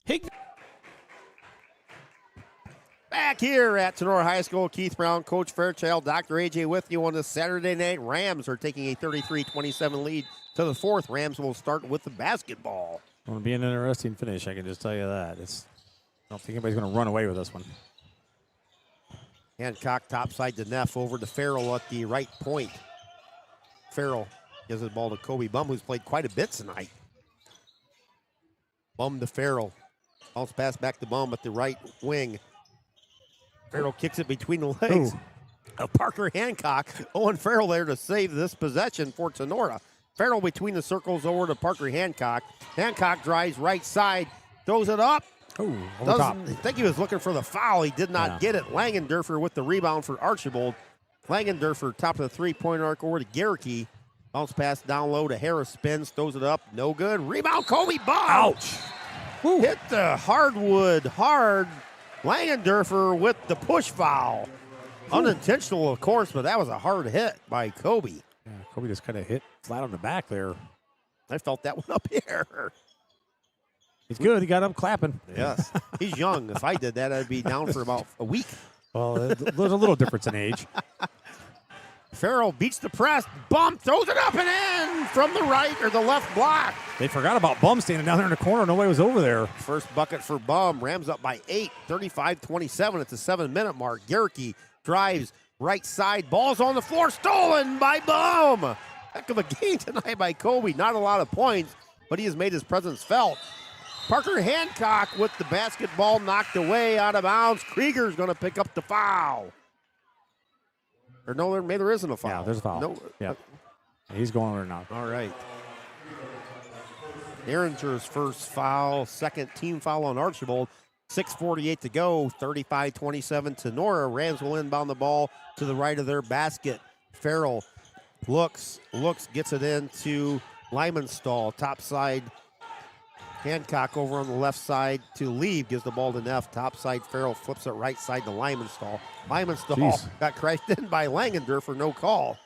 Hey. Back here at Sonora High School, Keith Brown, Coach Fairchild, Dr. AJ with you on this Saturday night. Rams are taking a 33-27 lead to the fourth. Rams will start with the basketball. It's going to be an interesting finish, I can just tell you that. I don't think anybody's going to run away with this one. Hancock topside to Neff, over to Farrell at the right point. Farrell gives the ball to Kobe Bum, who's played quite a bit tonight. Bum to Farrell. Bounce pass back to Bum at the right wing. Farrell kicks it between the legs of Parker Hancock. Owen Farrell there to save this possession for Sonora. Farrell between the circles over to Parker Hancock. Hancock drives right side, throws it up. Oh, over top. I think he was looking for the foul. He did not get it. Langendorfer with the rebound for Archbold. Langendorfer top of the three-point arc over to Garricky. Bounce pass down low to Harris, spins, throws it up. No good. Rebound, Kobe Baum. Ouch. Woo. Hit the hardwood hard. Langendorfer with the push foul. Unintentional, of course, but that was a hard hit by Kobe. Yeah, Kobe just kind of hit flat on the back there. I felt that one up here. He's good. He got up clapping. Yes. He's young. If I did that, I'd be down for about a week. Well, there's a little difference in age. Farrell beats the press. Bum throws it up and in from the right or the left block. They forgot about Bum standing down there in the corner. Nobody was over there. First bucket for Bum. Rams up by 8, 35-27 at the 7-minute mark. Garricky drives right side. Ball's on the floor. Stolen by Bum. Heck of a game tonight by Kobe. Not a lot of points, but he has made his presence felt. Parker Hancock with the basketball knocked away out of bounds. Krieger's going to pick up the foul. Or no, maybe there isn't a foul. Yeah, there's a foul. No. Yeah. He's going over now. All right. Derringer's first foul, second team foul on Archbold. 6:48 to go, 35-27 to Nora. Rams will inbound the ball to the right of their basket. Farrell looks, gets it into Lymanstall, top side. Hancock over on the left side to Leave, gives the ball to Neff. Top side, Farrell flips it right side to Lymanstall. Lymanstall got crashed in by Langendorfer for no call.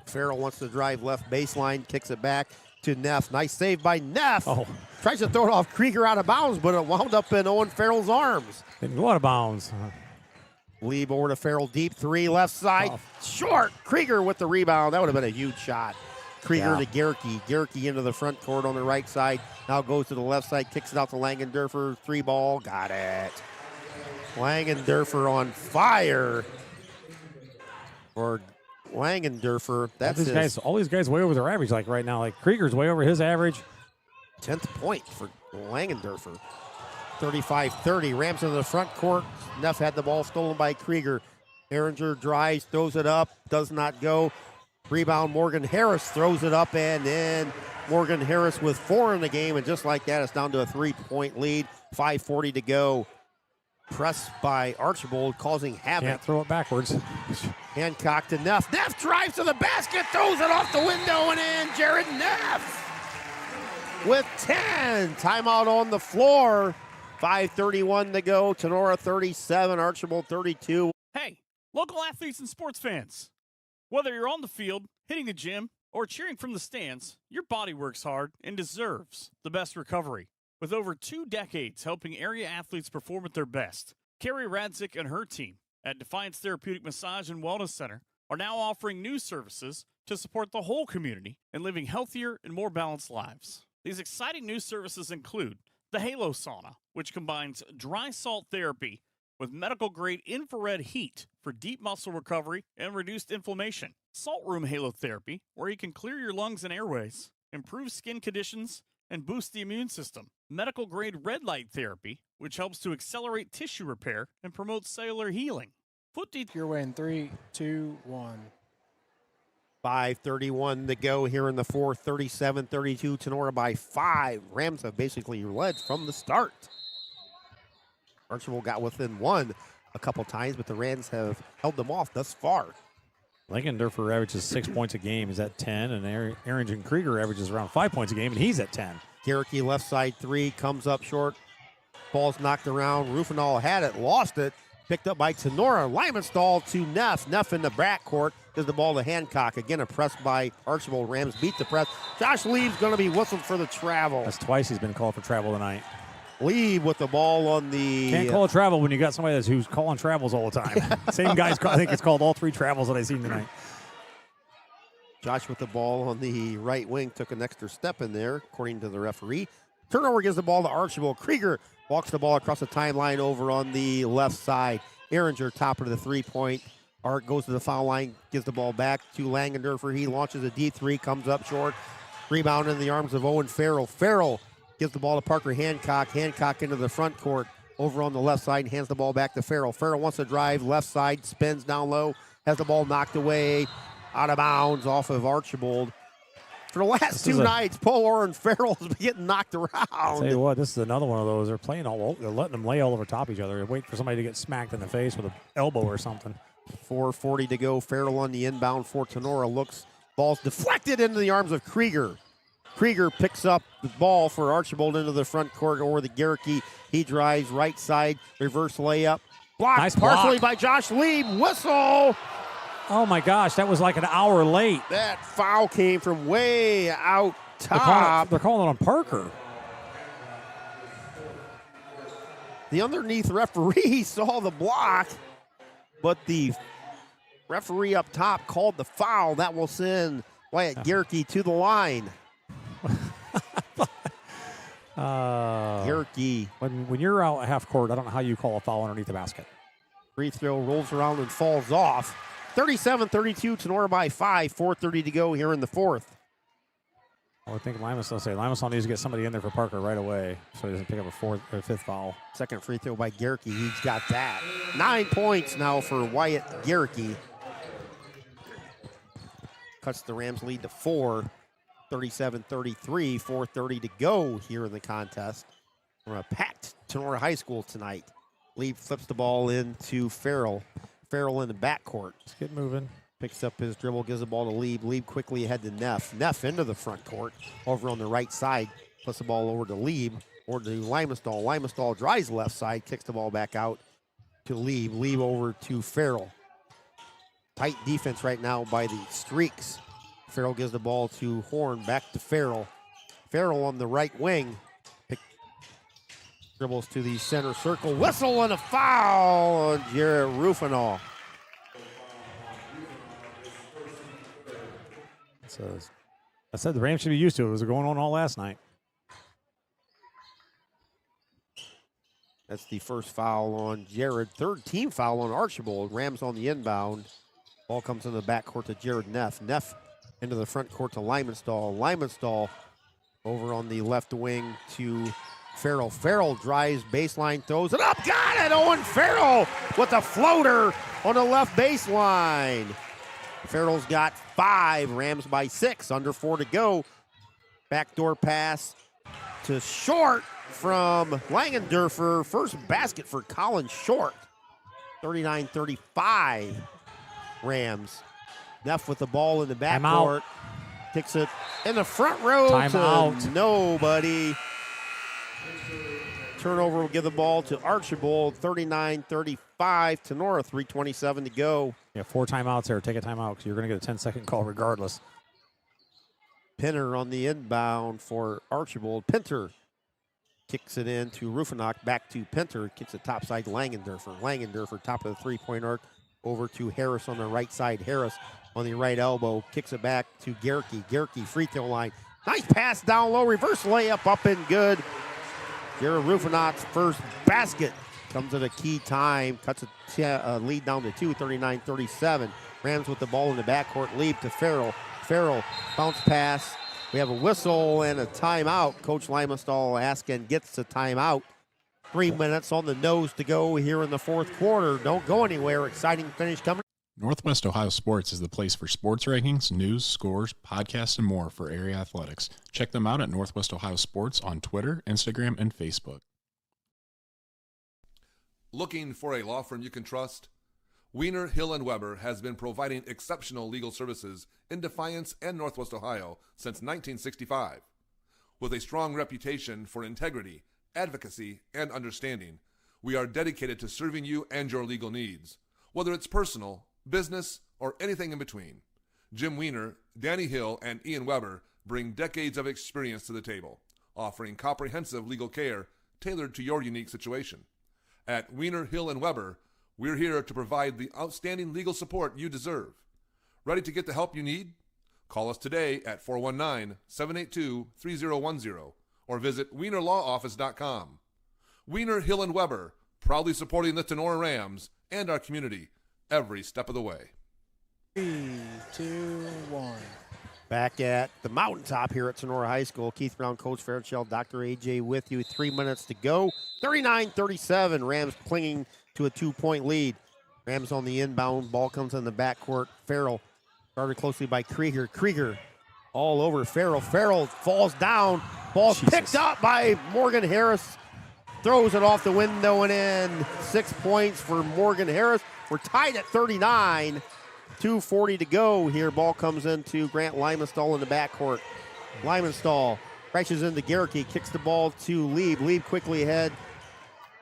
Farrell wants to drive left baseline, kicks it back to Neff. Nice save by Neff. Oh. Tries to throw it off Krieger out of bounds, but it wound up in Owen Farrell's arms. Didn't go out of bounds. Leave over to Farrell, deep three, left side, short. Krieger with the rebound. That would have been a huge shot. Krieger to Garricky. Garricky into the front court on the right side. Now goes to the left side, kicks it out to Langendorfer. 3 ball, got it. Langendorfer on fire for Langendorfer. That's these guys, all these guys way over their average like right now. Like Krieger's way over his average. 10th point for Langendorfer. 35-30. Rams into the front court. Neff had the ball stolen by Krieger. Derringer drives, throws it up, does not go. Rebound, Morgan Harris throws it up and in. Morgan Harris with 4 in the game, and just like that, it's down to a 3-point lead. 5:40 to go. Press by Archbold, causing havoc. Can't throw it backwards. Hancock to Neff. Neff drives to the basket, throws it off the window and in. Jared Neff with 10. Timeout on the floor. 5:31 to go. Tenora 37, Archbold 32. Hey, local athletes and sports fans. Whether you're on the field, hitting the gym, or cheering from the stands, your body works hard and deserves the best recovery. With over 2 decades helping area athletes perform at their best, Carrie Radzik and her team at Defiance Therapeutic Massage and Wellness Center are now offering new services to support the whole community in living healthier and more balanced lives. These exciting new services include the Halo Sauna, which combines dry salt therapy with medical-grade infrared heat for deep muscle recovery and reduced inflammation. Salt room halotherapy, where you can clear your lungs and airways, improve skin conditions, and boost the immune system. Medical-grade red light therapy, which helps to accelerate tissue repair and promote cellular healing. Foot deep. Your way in 3, 2, 1. 5:31 to go here in the fourth. 37-32, Tenora by 5. Rams have basically led from the start. Archbold got within 1 a couple times, but the Rams have held them off thus far. Langendorfer averages 6 points a game. He's at 10, and Aaron Krieger averages around 5 points a game, and he's at 10. Garricky left side 3 comes up short. Ball's knocked around. Rufinall had it, lost it. Picked up by Tenora. Lymanstall to Neff. Neff in the backcourt. Gives the ball to Hancock. Again, a press by Archbold. Rams beat the press. Josh Lee's going to be whistled for the travel. That's twice he's been called for travel tonight. Lee with the ball on the... Can't call a travel when you got somebody who's calling travels all the time. Same guy's, I think it's called all 3 travels that I've seen tonight. Josh with the ball on the right wing took an extra step in there, according to the referee. Turnover gives the ball to Archbold. Krieger walks the ball across the timeline over on the left side. Erringer, top of the 3-point arc, goes to the foul line, gives the ball back to Langendorfer. He launches a D3, comes up short. Rebound in the arms of Owen Farrell. Farrell gives the ball to Parker Hancock. Hancock into the front court over on the left side and hands the ball back to Farrell. Farrell wants to drive left side, spins down low, has the ball knocked away out of bounds off of Archbold. For the last two nights, Polar and Farrell's been getting knocked around. I'll tell you what, this is another one of those. They're playing they're letting them lay all over top each other. They're waiting for somebody to get smacked in the face with an elbow or something. 4:40 to go. Farrell on the inbound for Tenora. Ball's deflected into the arms of Krieger. Krieger picks up the ball for Archbold into the front court over the Garricky. He drives right side, reverse layup. Blocked nice partially block by Josh Lieb. Whistle. Oh, my gosh, that was like an hour late. That foul came from way out top. They're calling it on Parker. The underneath referee saw the block, but the referee up top called the foul. That will send Wyatt Garricky to the line. Garricky. When you're out at half court, I don't know how you call a foul underneath the basket. Free throw rolls around and falls off. 37-32, Tenora by 5. 4:30 to go here in the fourth. I would think Limassol needs to get somebody in there for Parker right away so he doesn't pick up a fifth foul. Second free throw by Garricky. He's got that. 9 points now for Wyatt Garricky. Cuts the Rams lead to 4. 37-33, 4:30 to go here in the contest. We're a packed Tenora High School tonight. Lieb flips the ball into Farrell. Farrell in the backcourt. Let's get moving. Picks up his dribble, gives the ball to Lieb. Lieb quickly ahead to Neff. Neff into the front court. Over on the right side. Puts the ball over to Lieb. Or to Limassol. Limassol drives left side. Kicks the ball back out to Lieb. Lieb over to Farrell. Tight defense right now by the Streaks. Farrell gives the ball to Horn. Back to Farrell. Farrell on the right wing. Dribbles to the center circle. Whistle and a foul on Jarrett Rufinall. I said the Rams should be used to it. It was going on all last night. That's the first foul on Jared. Third team foul on Archbold. Rams on the inbound. Ball comes in the backcourt to Jared Neff. Neff into the front court to Limassol. Limassol over on the left wing to Farrell. Farrell drives, baseline, throws it up. Got it! Owen Farrell with a floater on the left baseline. Farrell's got 5. Rams by 6. Under 4 to go. Backdoor pass to Short from Langendorfer. First basket for Colin Short. 39-35 Rams. Neff with the ball in the backcourt. Kicks it in the front row to nobody. Turnover will give the ball to Archbold. 39-35. Tenora, 3:27 to go. Yeah, 4 timeouts there. Take a timeout because you're going to get a 10-second call regardless. Pinter on the inbound for Archbold. Pinter kicks it in to Rufinock. Back to Pinter. Kicks it topside to Langendorfer. Langendorfer, top of the three-point arc. Over to Harris on the right side. Harris on the right elbow. Kicks it back to Garricky. Garricky, free throw line. Nice pass down low. Reverse layup up and good. Jared Rufinock's first basket comes at a key time. Cuts a lead down to 2, 39-37. Rams with the ball in the backcourt. Lead to Farrell. Farrell, bounce pass. We have a whistle and a timeout. Coach Limassol asking gets a timeout. 3 minutes on the nose to go here in the fourth quarter. Don't go anywhere. Exciting finish coming. Northwest Ohio Sports is the place for sports rankings, news, scores, podcasts, and more for area athletics. Check them out at Northwest Ohio Sports on Twitter, Instagram, and Facebook. Looking for a law firm you can trust? Wiener, Hill & Weber has been providing exceptional legal services in Defiance and Northwest Ohio since 1965. With a strong reputation for integrity, advocacy, and understanding, we are dedicated to serving you and your legal needs, whether it's personal, business, or anything in between. Jim Wiener, Danny Hill, and Ian Weber bring decades of experience to the table, offering comprehensive legal care tailored to your unique situation. At Wiener, Hill & Weber, we're here to provide the outstanding legal support you deserve. Ready to get the help you need? Call us today at 419-782-3010 or visit wienerlawoffice.com. Wiener, Hill & Weber, proudly supporting the Tenora Rams and our community every step of the way. 3, 2, 1. Back at the mountaintop here at Sonora High School. Keith Brown, Coach Fairchild, Dr. AJ with you. 3 minutes to go. 39-37. Rams clinging to a 2-point lead. Rams on the inbound. Ball comes in the backcourt. Farrell Guarded closely by Krieger. Krieger all over Farrell. Farrell falls down. Ball's picked up by Morgan Harris. Throws it off the window and in. 6 points for Morgan Harris. We're tied at 39. 2:40 to go here. Ball comes into Grant Limenstall in the backcourt. Limenstall crashes into Gerke, kicks the ball to Lieb. Lieb quickly ahead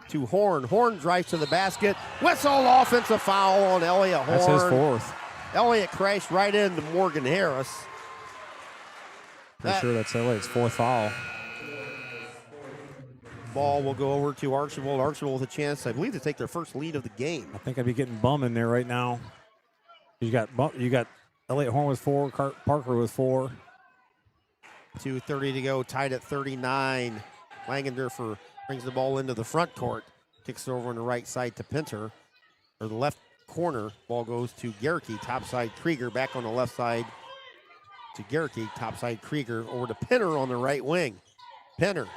to Horn. Horn drives to the basket. Whistle, offensive foul on Elliott Horn. That's his fourth. Elliott crashed right into Morgan Harris. Pretty sure that's Elliott's fourth foul. Ball will go over to Archbold. Archbold with a chance, I believe, to take their first lead of the game. I think I'd be getting bum in there right now. You got Elliott Horn with 4, Parker with 4. 2:30 to go, tied at 39. Langendorfer brings the ball into the front court. Kicks it over on the right side to Pinter. Or the left corner. Ball goes to Gerke. Topside Krieger back on the left side to Gerke. Topside Krieger over to Pinter on the right wing. Pinter.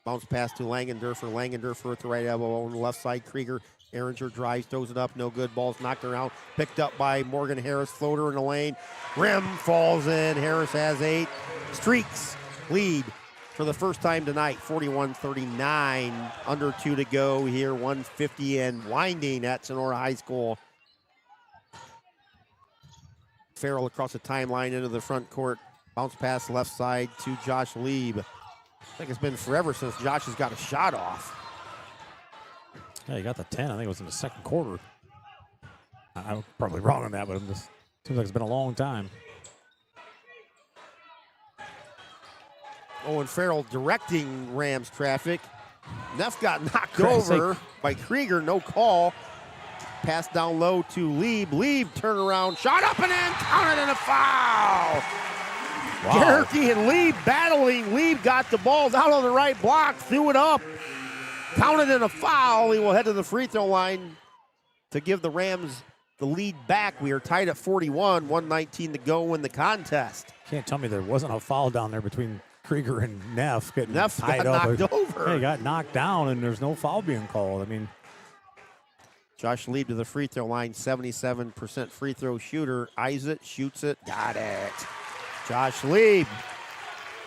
Bounce pass to Langendorfer. Langendorfer at the right elbow on the left side. Krieger. Ehringer drives, throws it up. No good. Ball's knocked around. Picked up by Morgan Harris. Floater in the lane. Rim falls in. Harris has 8. Streaks lead for the first time tonight. 41-39. Under 2 to go here. 150 and winding at Sonora High School. Farrell across the timeline into the front court. Bounce pass left side to Josh Lieb. I think it's been forever since Josh has got a shot off. Yeah, he got the 10. I think it was in the second quarter. I'm probably wrong on that, but seems like it's been a long time. Owen Farrell directing Rams traffic. Neff got knocked over by Krieger. No call. Pass down low to Lieb. Lieb turn around. Shot up and in. Counted in a foul. Wow. Gerke and Lieb battling. Lieb got the ball down on the right block. Threw it up. Counted in a foul. He will head to the free throw line to give the Rams the lead back. We are tied at 41. 1:19 to go in the contest. Can't tell me there wasn't a foul down there between Krieger and Neff getting Neff tied got up. knocked over. He got knocked down, and there's no foul being called. I mean, Josh Lieb to the free throw line, 77% free throw shooter. Eyes it, shoots it, got it. Josh Lieb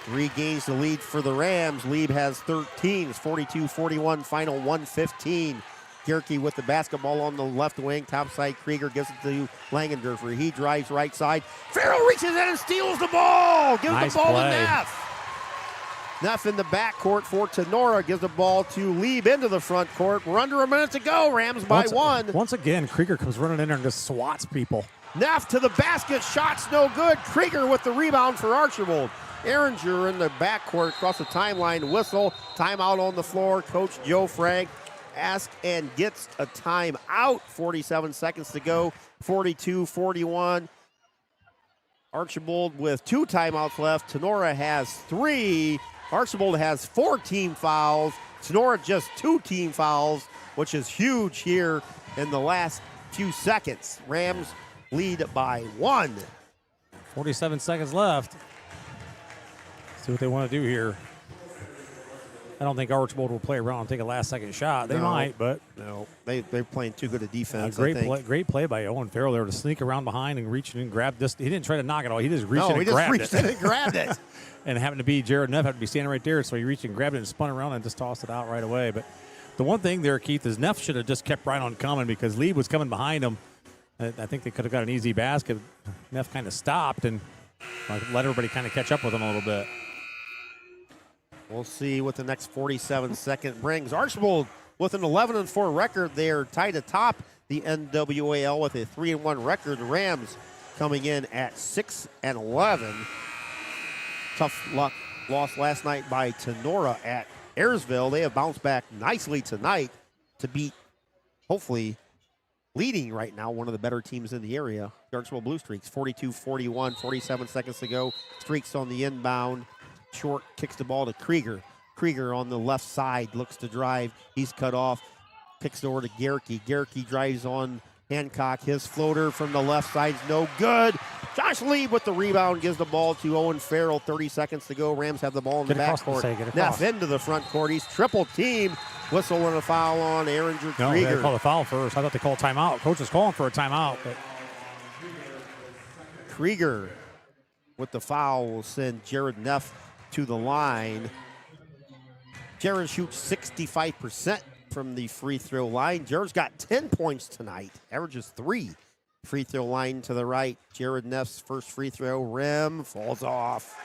regains the lead for the Rams. Lieb has 13. It's 42-41, final 1:15. Gerke with the basketball on the left wing. Topside Krieger gives it to Langendorfer. He drives right side. Farrell reaches in and steals the ball. Gives the ball to Neff. Neff in the backcourt for Tenora. Gives the ball to Lieb into the front court. We're under a minute to go. Rams by 1. Once again, Krieger comes running in there and just swats people. Neff to the basket. Shots no good. Krieger with the rebound for Archbold. Ehringer in the backcourt across the timeline. Whistle. Timeout on the floor. Coach Joe Frank asks and gets a timeout. 47 seconds to go. 42-41. Archbold with 2 timeouts left. Tenora has 3. Archbold has 4 team fouls. Tenora just 2 team fouls, which is huge here in the last few seconds. Rams lead by 1. 47 seconds left. See what they want to do here. I don't think Archbold will play around and take a last-second shot. They might, but no, they're playing too good a defense. Great play by Owen Farrell there to sneak around behind and reach in and grab this. He didn't try to knock it off. He just reached in and grabbed it. And grabbed it. And it happened to be Jared Neff happened to be standing right there, so he reached and grabbed it and spun around and just tossed it out right away. But the one thing there, Keith, is Neff should have just kept right on coming because Lieb was coming behind him. I think they could have got an easy basket. Neff kind of stopped and let everybody kind of catch up with him a little bit. We'll see what the next 47 second brings. Archbold with an 11-4 record. They're tied atop the NWAL with a 3-1 record. The Rams coming in at 6-11. Tough luck loss last night by Tenora at Ayersville. They have bounced back nicely tonight to beat, hopefully, leading right now one of the better teams in the area. The Archbold Blue Streaks, 42-41, 47 seconds to go. Streaks on the inbound. Short kicks the ball to Krieger. Krieger on the left side looks to drive. He's cut off. Kicks it over to Gerke. Gerke drives on Hancock. His floater from the left side's no good. Josh Lieb with the rebound gives the ball to Owen Farrell. 30 seconds to go. Rams have the ball in the backcourt. Neff into the front court. He's triple teamed. Whistle and a foul on Ehringer Krieger. No, they called a foul first. I thought they called timeout. Coach is calling for a timeout. But Krieger with the foul will send Jared Neff to the line. Jared shoots 65% from the free throw line. Jared's got 10 points tonight, averages 3. Free throw line to the right. Jared Neff's first free throw, rim, falls off.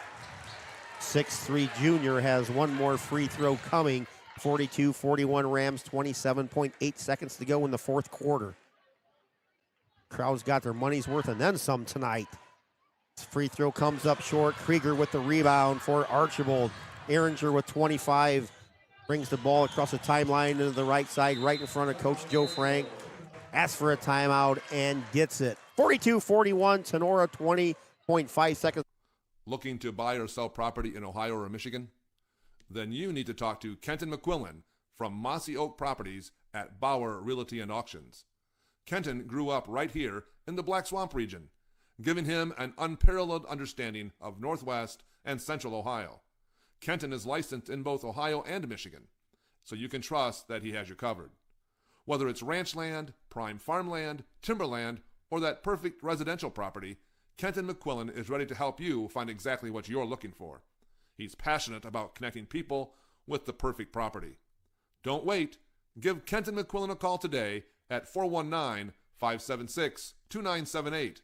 6'3" junior has one more free throw coming. 42-41 Rams, 27.8 seconds to go in the fourth quarter. Crowd's got their money's worth and then some tonight. Free throw comes up short. Krieger with the rebound for Archbold. Ehringer with 25 brings the ball across the timeline to the right side, right in front of Coach Joe Frank. Asks for a timeout and gets it. 42-41, Tenora, 20.5 seconds. Looking to buy or sell property in Ohio or Michigan? Then you need to talk to Kenton McQuillan from Mossy Oak Properties at Bauer Realty and Auctions. Kenton grew up right here in the Black Swamp region, giving him an unparalleled understanding of Northwest and Central Ohio. Kenton is licensed in both Ohio and Michigan, so you can trust that he has you covered. Whether it's ranch land, prime farmland, timberland, or that perfect residential property, Kenton McQuillan is ready to help you find exactly what you're looking for. He's passionate about connecting people with the perfect property. Don't wait. Give Kenton McQuillan a call today at 419-576-2978.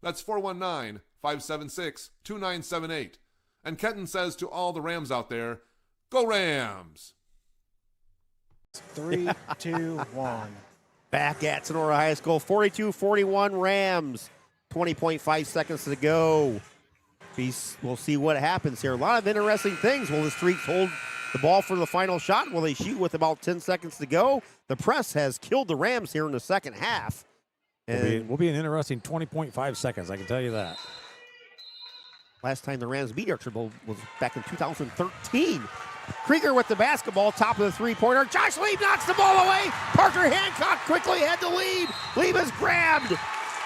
That's 419-576-2978. And Kenton says to all the Rams out there, go Rams! 3, 2, 1. Back at Sonora High School, 42-41 Rams. 20.5 seconds to go. We'll see what happens here. A lot of interesting things. Will the Streaks hold the ball for the final shot? Will they shoot with about 10 seconds to go? The press has killed the Rams here in the second half. And will be an interesting 20.5 seconds, I can tell you that. Last time the Rams beat Archbold was back in 2013. Krieger with the basketball, top of the three-pointer. Josh Lieb knocks the ball away. Parker Hancock quickly had the lead. Lieb is grabbed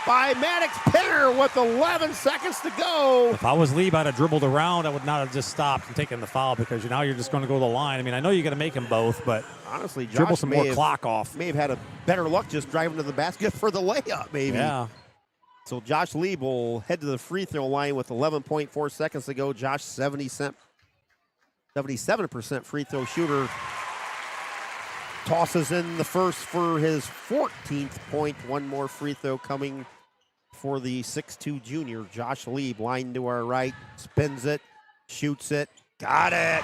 by Maddox Penner with 11 seconds to go. If I was Lieb, I'd have dribbled around. I would not have just stopped and taken the foul because now you're just going to go to the line. I mean, I know you're going to make them both, but honestly, Josh dribble some more clock off. May have had a better luck just driving to the basket for the layup, maybe. Yeah. So Josh Lieb will head to the free throw line with 11.4 seconds to go. Josh, 77% free throw shooter. Tosses in the first for his 14th point. One more free throw coming for the 6'2 junior. Josh Lieb, line to our right, spins it, shoots it, got it.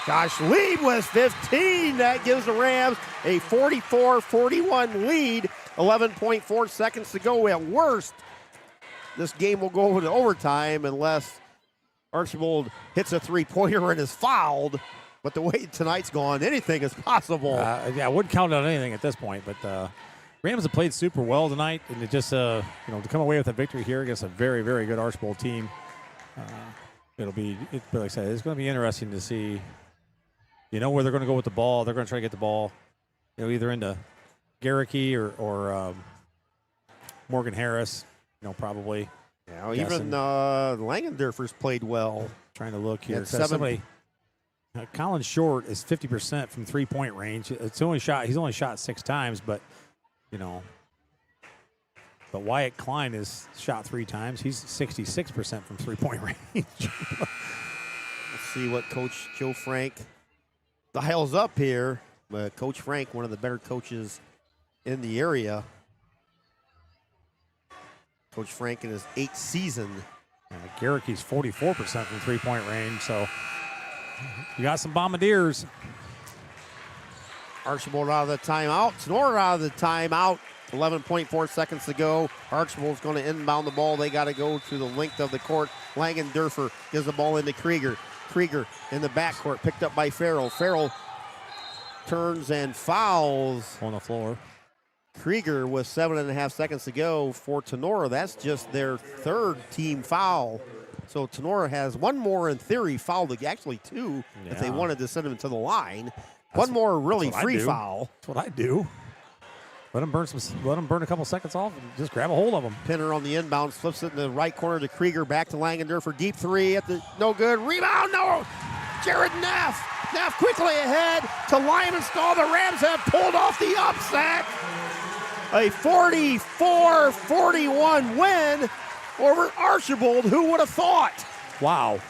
Josh Lieb with 15. That gives the Rams a 44-41 lead. 11.4 seconds to go. At worst, this game will go into overtime unless Archbold hits a three-pointer and is fouled. But the way tonight's gone, anything is possible. Yeah, I wouldn't count on anything at this point. But Rams have played super well tonight, and it just to come away with a victory here against a very, very good Archbold team. Like I said, it's going to be interesting to see. Where they're going to go with the ball. They're going to try to get the ball, either into Garricky or Morgan Harris. Probably. Yeah, even Langendorfer's played well. Trying to look here. Colin Short is 50% from three-point range. He's only shot 6 times, but but Wyatt Klein is shot 3 times. He's 66% from three-point range. Let's see what Coach Joe Frank dials up here. But Coach Frank, one of the better coaches in the area. Coach Frank in his 8th season. Garricky's 44% from three-point range, so you got some Bombardiers. Archbold out of the timeout. Sonora out of the timeout. 11.4 seconds to go. Archbold's going to inbound the ball. They got to go to the length of the court. Langendorfer gives the ball into Krieger. Krieger in the backcourt, picked up by Farrell. Farrell turns and fouls on the floor. Krieger with 7.5 seconds to go for Tenora. That's just their 3rd team foul. So Tenora has one more in theory foul, actually 2 if they wanted to send him to the line. One more really free foul. That's what I do. Let him burn a couple seconds off and just grab a hold of him. Pinner on the inbound, flips it in the right corner to Krieger, back to Langendorfer, deep 3 at the no good. Rebound, no! Jared Neff. Neff quickly ahead to Lymanstall. The Rams have pulled off the upset. A 44-41 win over Archbold. Who would have thought? Wow.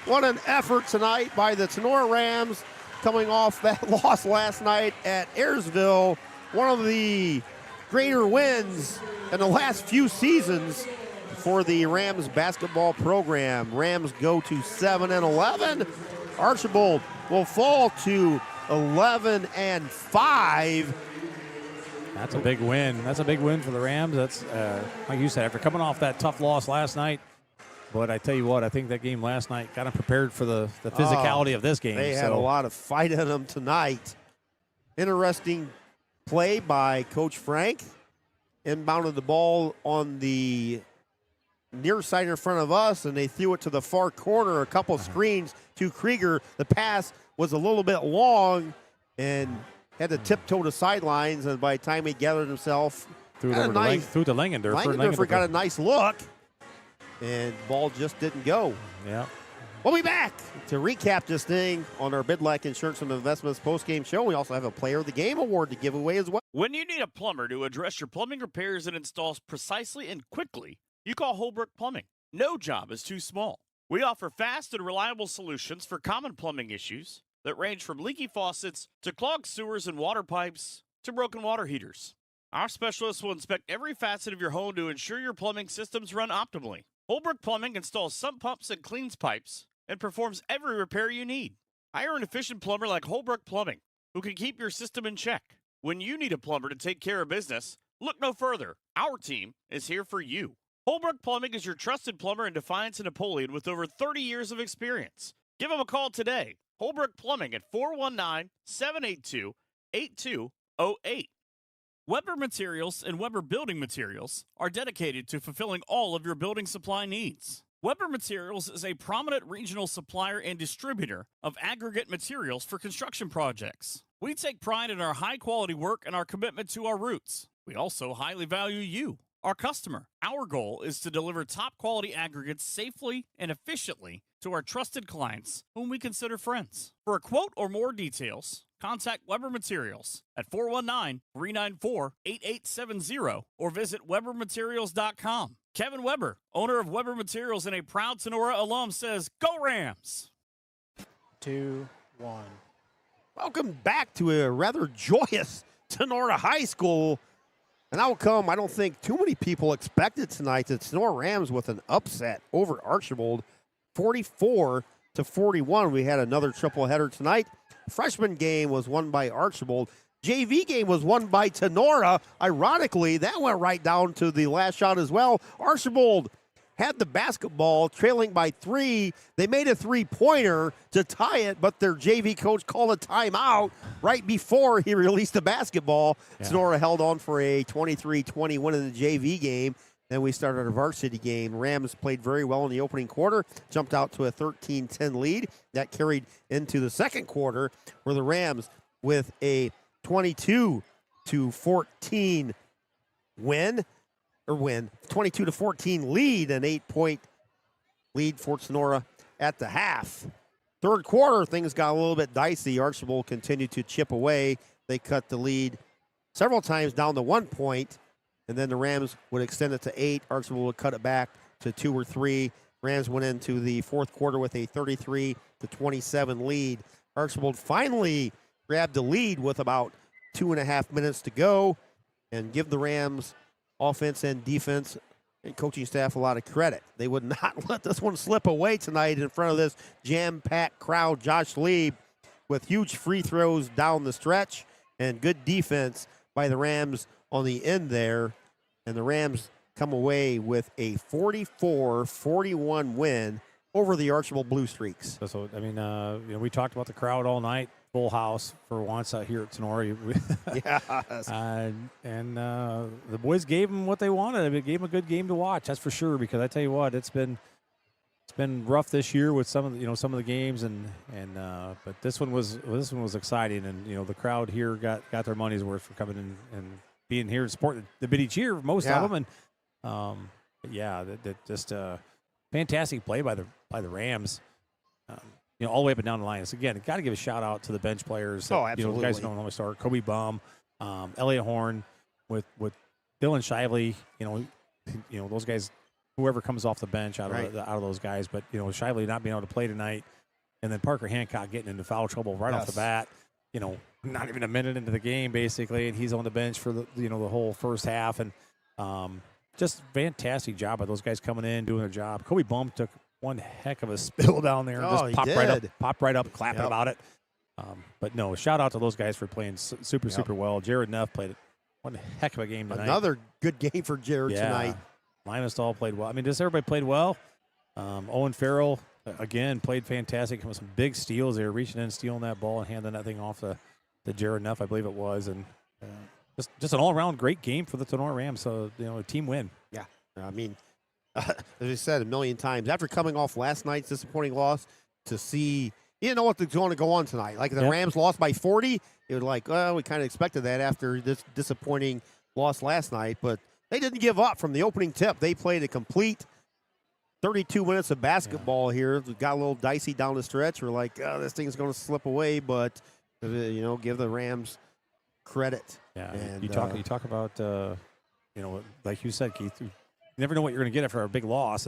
What an effort tonight by the Sonora Rams, coming off that loss last night at Ayersville. One of the greater wins in the last few seasons for the Rams basketball program. Rams go to 7-11. Archbold will fall to 11-5. That's a big win. That's a big win for the Rams. That's, like you said, after coming off that tough loss last night. But I tell you what, I think that game last night got them prepared for the physicality of this game. They had a lot of fight in them tonight. Interesting play by Coach Frank. Inbounded the ball on the near side in front of us, and they threw it to the far corner. A couple screens to Krieger. The pass was a little bit long and had to tiptoe the sidelines, and by the time he gathered himself, threw to Langendorf. Langendorf got a nice look, and ball just didn't go. Yeah. We'll be back to recap this thing on our Bidlack Insurance and Investments postgame show. We also have a Player of the Game award to give away as well. When you need a plumber to address your plumbing repairs and installs precisely and quickly, you call Holbrook Plumbing. No job is too small. We offer fast and reliable solutions for common plumbing issues that range from leaky faucets to clogged sewers and water pipes to broken water heaters. Our specialists will inspect every facet of your home to ensure your plumbing systems run optimally. Holbrook Plumbing installs sump pumps and cleans pipes and performs every repair you need. Hire an efficient plumber like Holbrook Plumbing, who can keep your system in check. When you need a plumber to take care of business, look no further. Our team is here for you. Holbrook Plumbing is your trusted plumber in Defiance and Napoleon with over 30 years of experience. Give them a call today. Holbrook Plumbing at 419-782-8208. Weber Materials and Weber Building Materials are dedicated to fulfilling all of your building supply needs. Weber Materials is a prominent regional supplier and distributor of aggregate materials for construction projects. We take pride in our high-quality work and our commitment to our roots. We also highly value you, our customer. Our goal is to deliver top-quality aggregates safely and efficiently to our trusted clients, whom we consider friends. For a quote or more details, contact Weber Materials at 419-394-8870 or visit webermaterials.com. Kevin Weber, owner of Weber Materials and a proud Sonora alum, says, "Go Rams!" 2-1. Welcome back to a rather joyous Sonora High School. An outcome I don't think too many people expected tonight. The Sonora Rams with an upset over Archbold, 44-41. We had another triple header tonight. Freshman game was won by Archbold. JV game was won by Sonora. Ironically, that went right down to the last shot as well. Archbold had the basketball, trailing by 3. They made a three-pointer to tie it, but their JV coach called a timeout right before he released the basketball. Yeah. Sonora held on for a 23-20 win in the JV game. Then we started a varsity game. Rams played very well in the opening quarter, jumped out to a 13-10 lead. That carried into the second quarter, where the Rams, with a 22-14 win, 22-14 lead, an 8-point lead for Sonora at the half. Third quarter, things got a little bit dicey. Archbold continued to chip away. They cut the lead several times down to 1 point, and then the Rams would extend it to 8. Archbold would cut it back to 2 or 3. Rams went into the fourth quarter with a 33-27 lead. Archbold finally grabbed the lead with about 2.5 minutes to go and give the Rams offense and defense and coaching staff a lot of credit. They would not let this one slip away tonight in front of this jam-packed crowd. Josh Lee with huge free throws down the stretch and good defense by the Rams on the end there. And the Rams come away with a 44-41 win over the Archbold Blue Streaks. So I mean, we talked about the crowd all night. Full house for once out here at Sonora. Yes. And the boys gave them what they wanted. I mean, it gave them a good game to watch. That's for sure. Because I tell you what, it's been rough this year with some of the games, but this one was exciting, and the crowd here got their money's worth for coming in and being here and supporting the Biddy Cheer, most of them, and just fantastic play by the Rams. All the way up and down the line. So again, got to give a shout out to the bench players. Absolutely. The guys who don't normally start. Kobe Baum, Elliot Horn, with Dylan Shively. those guys, whoever comes off the bench out of those guys. But Shively not being able to play tonight, and then Parker Hancock getting into foul trouble right off the bat. Not even a minute into the game basically, and he's on the bench for the whole first half, and just fantastic job by those guys coming in doing their job. Kobe Bum took one heck of a spill down there, and just popped right up, clapping about it. But no, shout out to those guys for playing super well. Jared Neff played one heck of a game tonight. Another good game for Jared tonight. Linus Dahl played well. I mean, just everybody played well. Owen Farrell, again, played fantastic. With some big steals there, reaching in, stealing that ball, and handing that thing off to Jared Neff, I believe it was. And just an all-around great game for the Tenor Rams. So, a team win. Yeah. I mean, as I said a million times, after coming off last night's disappointing loss, to see – you didn't know what was going to go on tonight. Like, the Rams lost by 40. It was like, well, we kind of expected that after this disappointing loss last night. But they didn't give up from the opening tip. They played a complete 32 minutes of basketball here. It got a little dicey down the stretch. We're like, oh, this thing's going to slip away. But, give the Rams credit. Yeah, and you talk about, like you said, Keith, you never know what you're going to get after a big loss.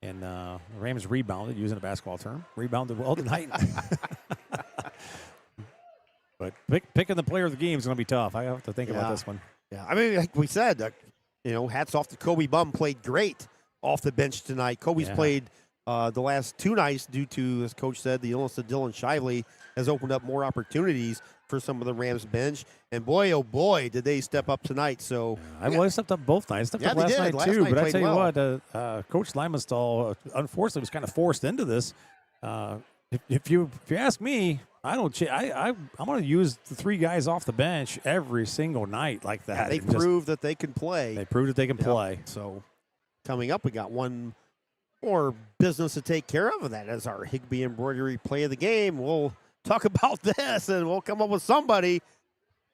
And the Rams rebounded, using a basketball term, rebounded well tonight. But picking the player of the game is going to be tough. I have to think about this one. Yeah, I mean, like we said, hats off to Kobe Bum. Played great off the bench tonight. Kobe's played the last two nights due to, as Coach said, the illness of Dylan Shively has opened up more opportunities for some of the Rams bench. And boy, oh boy, did they step up tonight. So I stepped up both nights. Stepped up last night too. But I tell you what, Coach Limenstall unfortunately was kind of forced into this. If you ask me, I'm going to use the three guys off the bench every single night like that. They proved that they can play. They proved that they can play. So coming up, we got one more business to take care of, and that is our Higbee Embroidery Play of the Game. We'll talk about this, and we'll come up with somebody.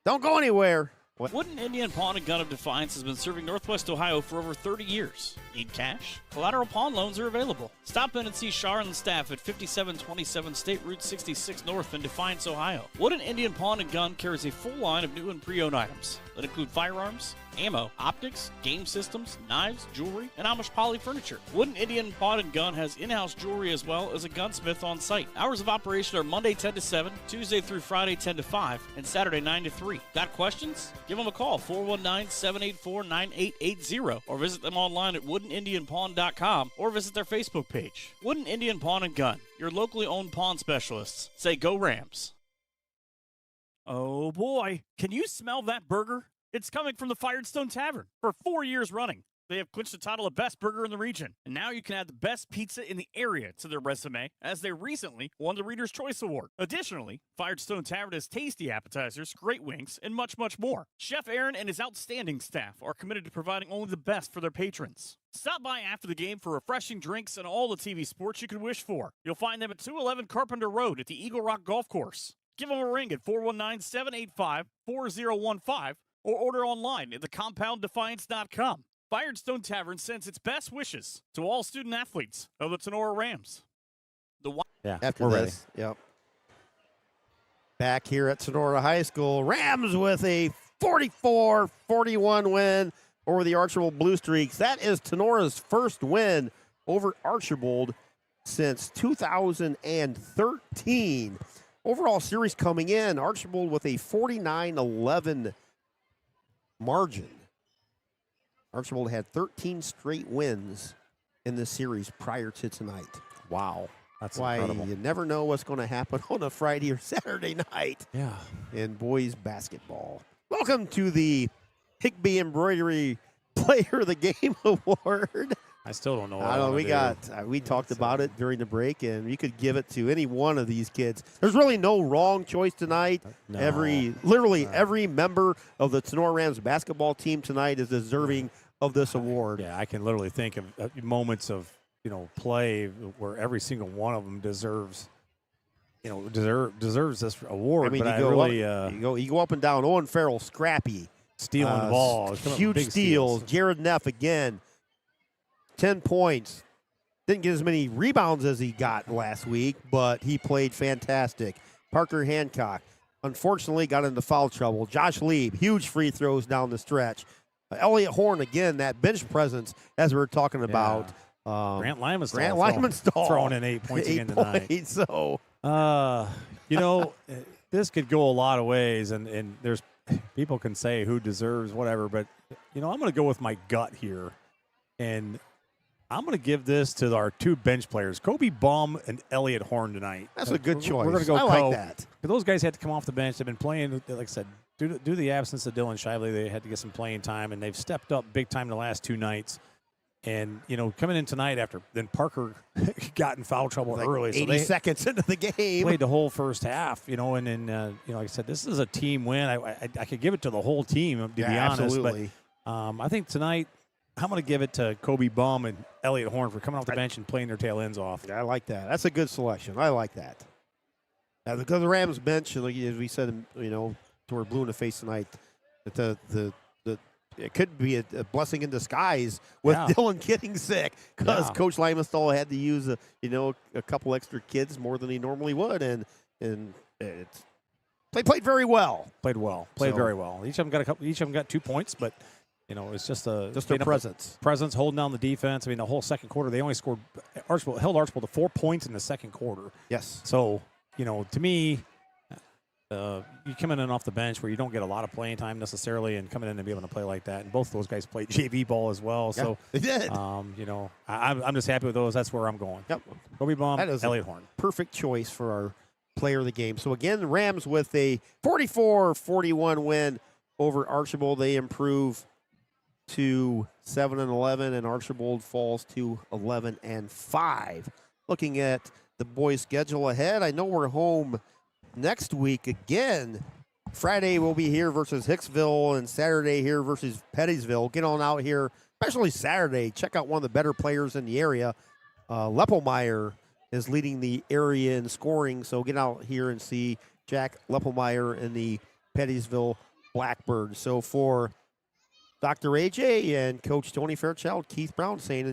Don't go anywhere. Wooden Indian Pawn and Gun of Defiance has been serving Northwest Ohio for over 30 years. Need cash? Collateral pawn loans are available. Stop in and see Shar and the staff at 5727 State Route 66 North in Defiance, Ohio. Wooden Indian Pawn and Gun carries a full line of new and pre-owned items that include firearms, ammo, optics, game systems, knives, jewelry, and Amish poly furniture. Wooden Indian Pawn and Gun has in-house jewelry as well as a gunsmith on site. Hours of operation are Monday 10 to 7, Tuesday through Friday 10 to 5, and Saturday 9 to 3. Got questions? Give them a call, 419-784-9880, or visit them online at woodenindianpawn.com, or visit their Facebook page. Wooden Indian Pawn and Gun, your locally owned pawn specialists. Say go Rams. Oh boy, can you smell that burger? It's coming from the Firestone Tavern for 4 years running. They have clinched the title of best burger in the region, and now you can add the best pizza in the area to their resume, as they recently won the Reader's Choice Award. Additionally, Firestone Tavern has tasty appetizers, great wings, and much, much more. Chef Aaron and his outstanding staff are committed to providing only the best for their patrons. Stop by after the game for refreshing drinks and all the TV sports you could wish for. You'll find them at 211 Carpenter Road at the Eagle Rock Golf Course. Give them a ring at 419-785-4015 or order online at thecompounddefiance.com. Firestone Tavern sends its best wishes to all student athletes of the Tenora Rams. After this, back here at Sonora High School, Rams with a 44-41 win over the Archbold Blue Streaks. That is Tenora's first win over Archbold since 2013. Overall series coming in, Archbold with a 49-11 margin. Archbold had 13 straight wins in this series prior to tonight. Wow. That's why incredible. You never know what's going to happen on a Friday or Saturday night in boys basketball. Welcome to the Higbee Embroidery Player of the Game Award. I still don't know. We talked about it during the break, and you could give it to any one of these kids. There's really no wrong choice tonight. No. Every member of the Tenora Rams basketball team tonight is deserving of this award. Yeah, I can literally think of moments of play where every single one of them deserves this award. I mean, you go up and down. Owen Farrell, scrappy, stealing balls, huge steals. Jared Neff again. 10 points. Didn't get as many rebounds as he got last week, but he played fantastic. Parker Hancock, unfortunately, got into foul trouble. Josh Lieb, huge free throws down the stretch. Elliott Horn, again, that bench presence, as we were talking about. Grant Limenstall. Grant Limenstall. Throwing in 8 points again tonight. So, this could go a lot of ways, and there's people can say who deserves whatever, but, I'm going to go with my gut here. And I'm going to give this to our 2 bench players, Kobe Baum and Elliott Horn tonight. That's a good choice. We're going to go I like that. Those guys had to come off the bench. They've been playing, like I said, due to the absence of Dylan Shively, they had to get some playing time, and they've stepped up big time the last 2 nights. And, coming in tonight after then Parker got in foul trouble early. 80 seconds into the game. Played the whole first half, and then, like I said, this is a team win. I could give it to the whole team, to be honest. Absolutely. But I think tonight I'm going to give it to Kobe Baum and Elliott Horn for coming off the bench and playing their tail ends off. Yeah, I like that. That's a good selection. I like that. Because the Rams bench, as we said, toward blue in the face tonight, that it could be a blessing in disguise with Dylan getting sick because Coach Limenstall had to use a couple extra kids more than he normally would, and they played very well. Played very well. Each of them got 2 points, but. It's just their presence. Presence holding down the defense. I mean, the whole second quarter, they only held Archbold to 4 points in the second quarter. Yes. So, to me, you coming in off the bench where you don't get a lot of playing time necessarily, and coming in and be able to play like that. And both of those guys played JV ball as well. Yeah, so they did. I'm just happy with those. That's where I'm going. Yep. Kobe Baum, that is Elliott Horn. Perfect choice for our player of the game. So again, the Rams with a 44-41 win over Archbold. They improve to 7-11, and Archbold falls to 11-5. Looking at the boys' schedule ahead, I know we're home next week again. Friday we'll be here versus Hicksville, and Saturday here versus Pettysville. Get on out here, especially Saturday. Check out one of the better players in the area. Leppelmeyer is leading the area in scoring, so get out here and see Jack Leppelmeyer in the Pettysville Blackbirds. So for Dr. AJ and Coach Tony Fairchild, Keith Brown saying